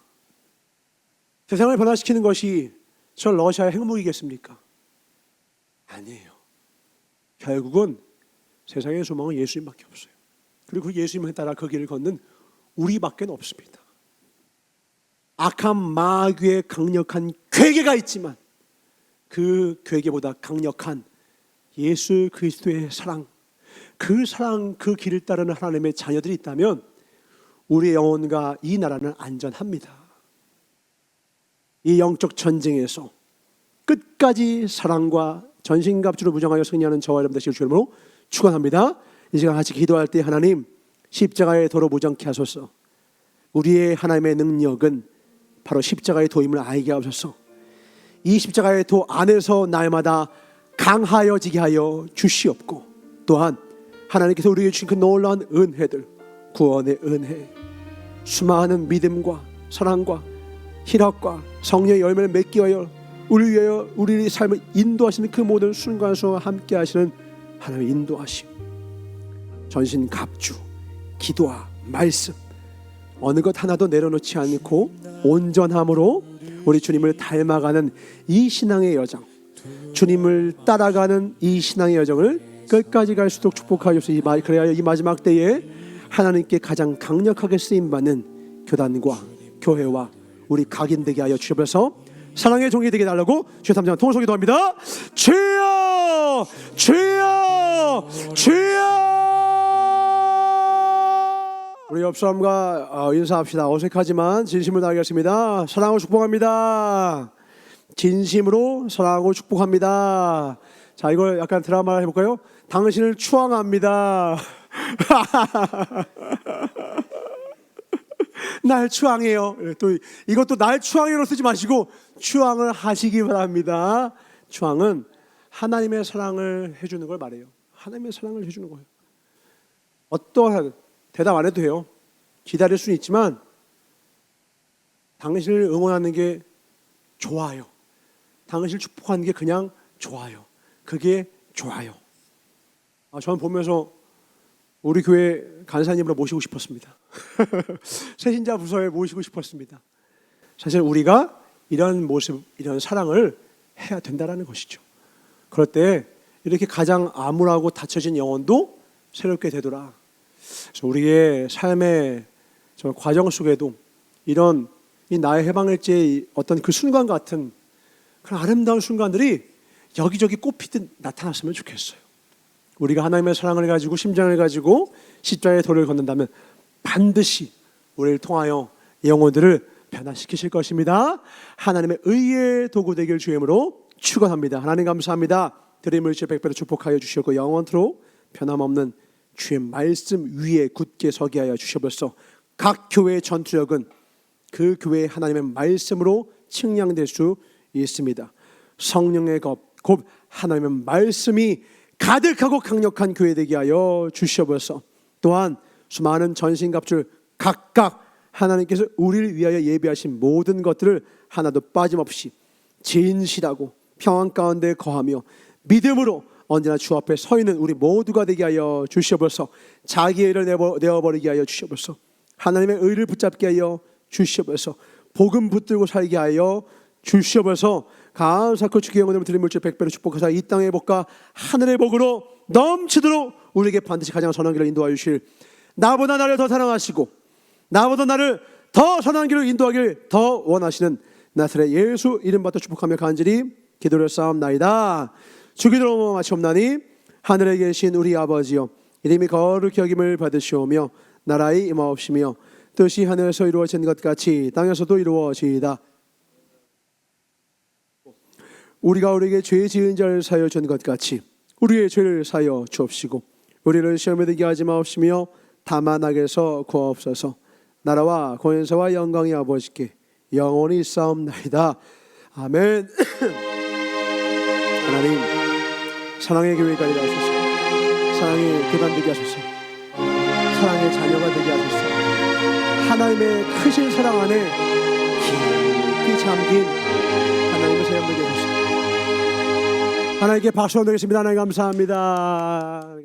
세상을 변화시키는 것이 저 러시아의 핵무기겠습니까? 아니에요. 결국은 세상의 소망은 예수님밖에 없어요. 그리고 예수님에 따라 그 길을 걷는 우리밖에 없습니다. 악한 마귀의 강력한 괴계가 있지만 그 괴계보다 강력한 예수 그리스도의 사랑, 그 사랑, 그 길을 따르는 하나님의 자녀들이 있다면 우리의 영혼과 이 나라는 안전합니다. 이 영적 전쟁에서 끝까지 사랑과 전신갑주로 무장하여 승리하는 저와 여러분 되시길 주님으로 축원합니다. 이 시간 같이 기도할 때 하나님 십자가의 도로 무장케 하소서. 우리의 하나님의 능력은 바로 십자가의 도임을 알게 하소서. 이 십자가의 도 안에서 날마다 강하여지게 하여 주시옵고, 또한 하나님께서 우리에게 주신 그 놀라운 은혜들, 구원의 은혜, 수많은 믿음과 사랑과 희락과 성령의 열매를 맺게 하여 우리의 삶을 인도하시는 그 모든 순간순간 함께 하시는 하나님의 인도하심, 전신갑주, 기도와 말씀, 어느 것 하나도 내려놓지 않고 온전함으로 우리 주님을 닮아가는 이 신앙의 여정, 주님을 따라가는 이 신앙의 여정을 끝까지 갈 수 있도록 축복하옵소서. 그래야 이 마지막 때에 하나님께 가장 강력하게 쓰임받는 교단과 교회와 우리 각인 되게 하여 주셔서 사랑의 종이 되게 달라고 주의 담장 통성 기도합니다. 주여, 주여, 주여. 우리 옆 사람과 인사합시다. 어색하지만 진심으로 다하겠습니다. 사랑하고 축복합니다. 진심으로 사랑하고 축복합니다. 자, 이걸 약간 드라마를 해볼까요? 당신을 추앙합니다. 날 추앙해요. 또 이것도 날 추앙해로 쓰지 마시고 추앙을 하시기 바랍니다. 추앙은 하나님의 사랑을 해주는 걸 말해요. 하나님의 사랑을 해주는 거예요. 어떠한 대답 안 해도 돼요. 기다릴 수는 있지만 당신을 응원하는 게 좋아요. 당신을 축복하는 게 그냥 좋아요. 그게 좋아요. 저는 보면서 우리 교회 간사님으로 모시고 싶었습니다. 새신자 부서에 모시고 싶었습니다. 사실 우리가 이런 모습, 이런 사랑을 해야 된다는 것이죠. 그럴 때 이렇게 가장 암울하고 닫혀진 영혼도 새롭게 되더라. 그래서 우리의 삶의 과정 속에도 이런 이 나의 해방일지의 어떤 그 순간 같은 그런 아름다운 순간들이 여기저기 꽃피듯 나타났으면 좋겠어요. 우리가 하나님의 사랑을 가지고 심장을 가지고 십자가의 도를 걷는다면 반드시 우리를 통하여 영혼들을 변화시키실 것입니다. 하나님의 의의 도구 되길 주임으로 축원합니다. 하나님 감사합니다. 드림을 제 백배로 축복하여 주시고 영원토록 변함없는 주의 말씀 위에 굳게 서게 하여 주셔버서 각 교회의 전투력은 그 교회의 하나님의 말씀으로 측량될 수 있습니다. 성령의 곧 하나님의 말씀이 가득하고 강력한 교회 되게 하여 주셔버서 또한 수많은 전신갑줄 각각 하나님께서 우리를 위하여 예비하신 모든 것들을 하나도 빠짐없이 진실하고 평안 가운데 거하며 믿음으로 언제나 주 앞에 서 있는 우리 모두가 되게 하여 주시옵소서. 자기의 일을 내어버리게 하여 주시옵소서. 하나님의 의를 붙잡게 하여 주시옵소서. 복음 붙들고 살게 하여 주시옵소서. 감사하고 주의 영혼을 드린 물질 100배로 축복하사 이 땅의 복과 하늘의 복으로 넘치도록 우리에게 반드시 가장 선한 길을 인도하여 주실, 나보다 나를 더 사랑하시고 나보다 나를 더 선한 길을 인도하길 더 원하시는 나사렛 예수 이름 받아 축복하며 간절히 기도를 쌓옵나이다. 주기도로 마치옵나니 하늘에 계신 우리 아버지여, 이름이 거룩히 여김을 받으시오며 나라의 임하옵시며 뜻이 하늘에서 이루어진 것 같이 땅에서도 이루어지이다. 우리가 우리에게 죄 지은 자를 사하여 준 것 같이 우리의 죄를 사하여 주옵시고 우리를 시험에 들게 하지 마옵시며 다만 악에서 구하옵소서. 나라와 권세와 영광이 아버지께 영원히 있사옵나이다. 아멘. 하나님, 사랑의 교회가 되게 하소서. 사랑의 교단 되게 하소서. 사랑의 자녀가 되게 하소서. 하나님의 크신 사랑 안에 깊이 잠긴 하나님의 사람 되게 하소서. 하나님께 박수 드리겠습니다. 하나님 감사합니다.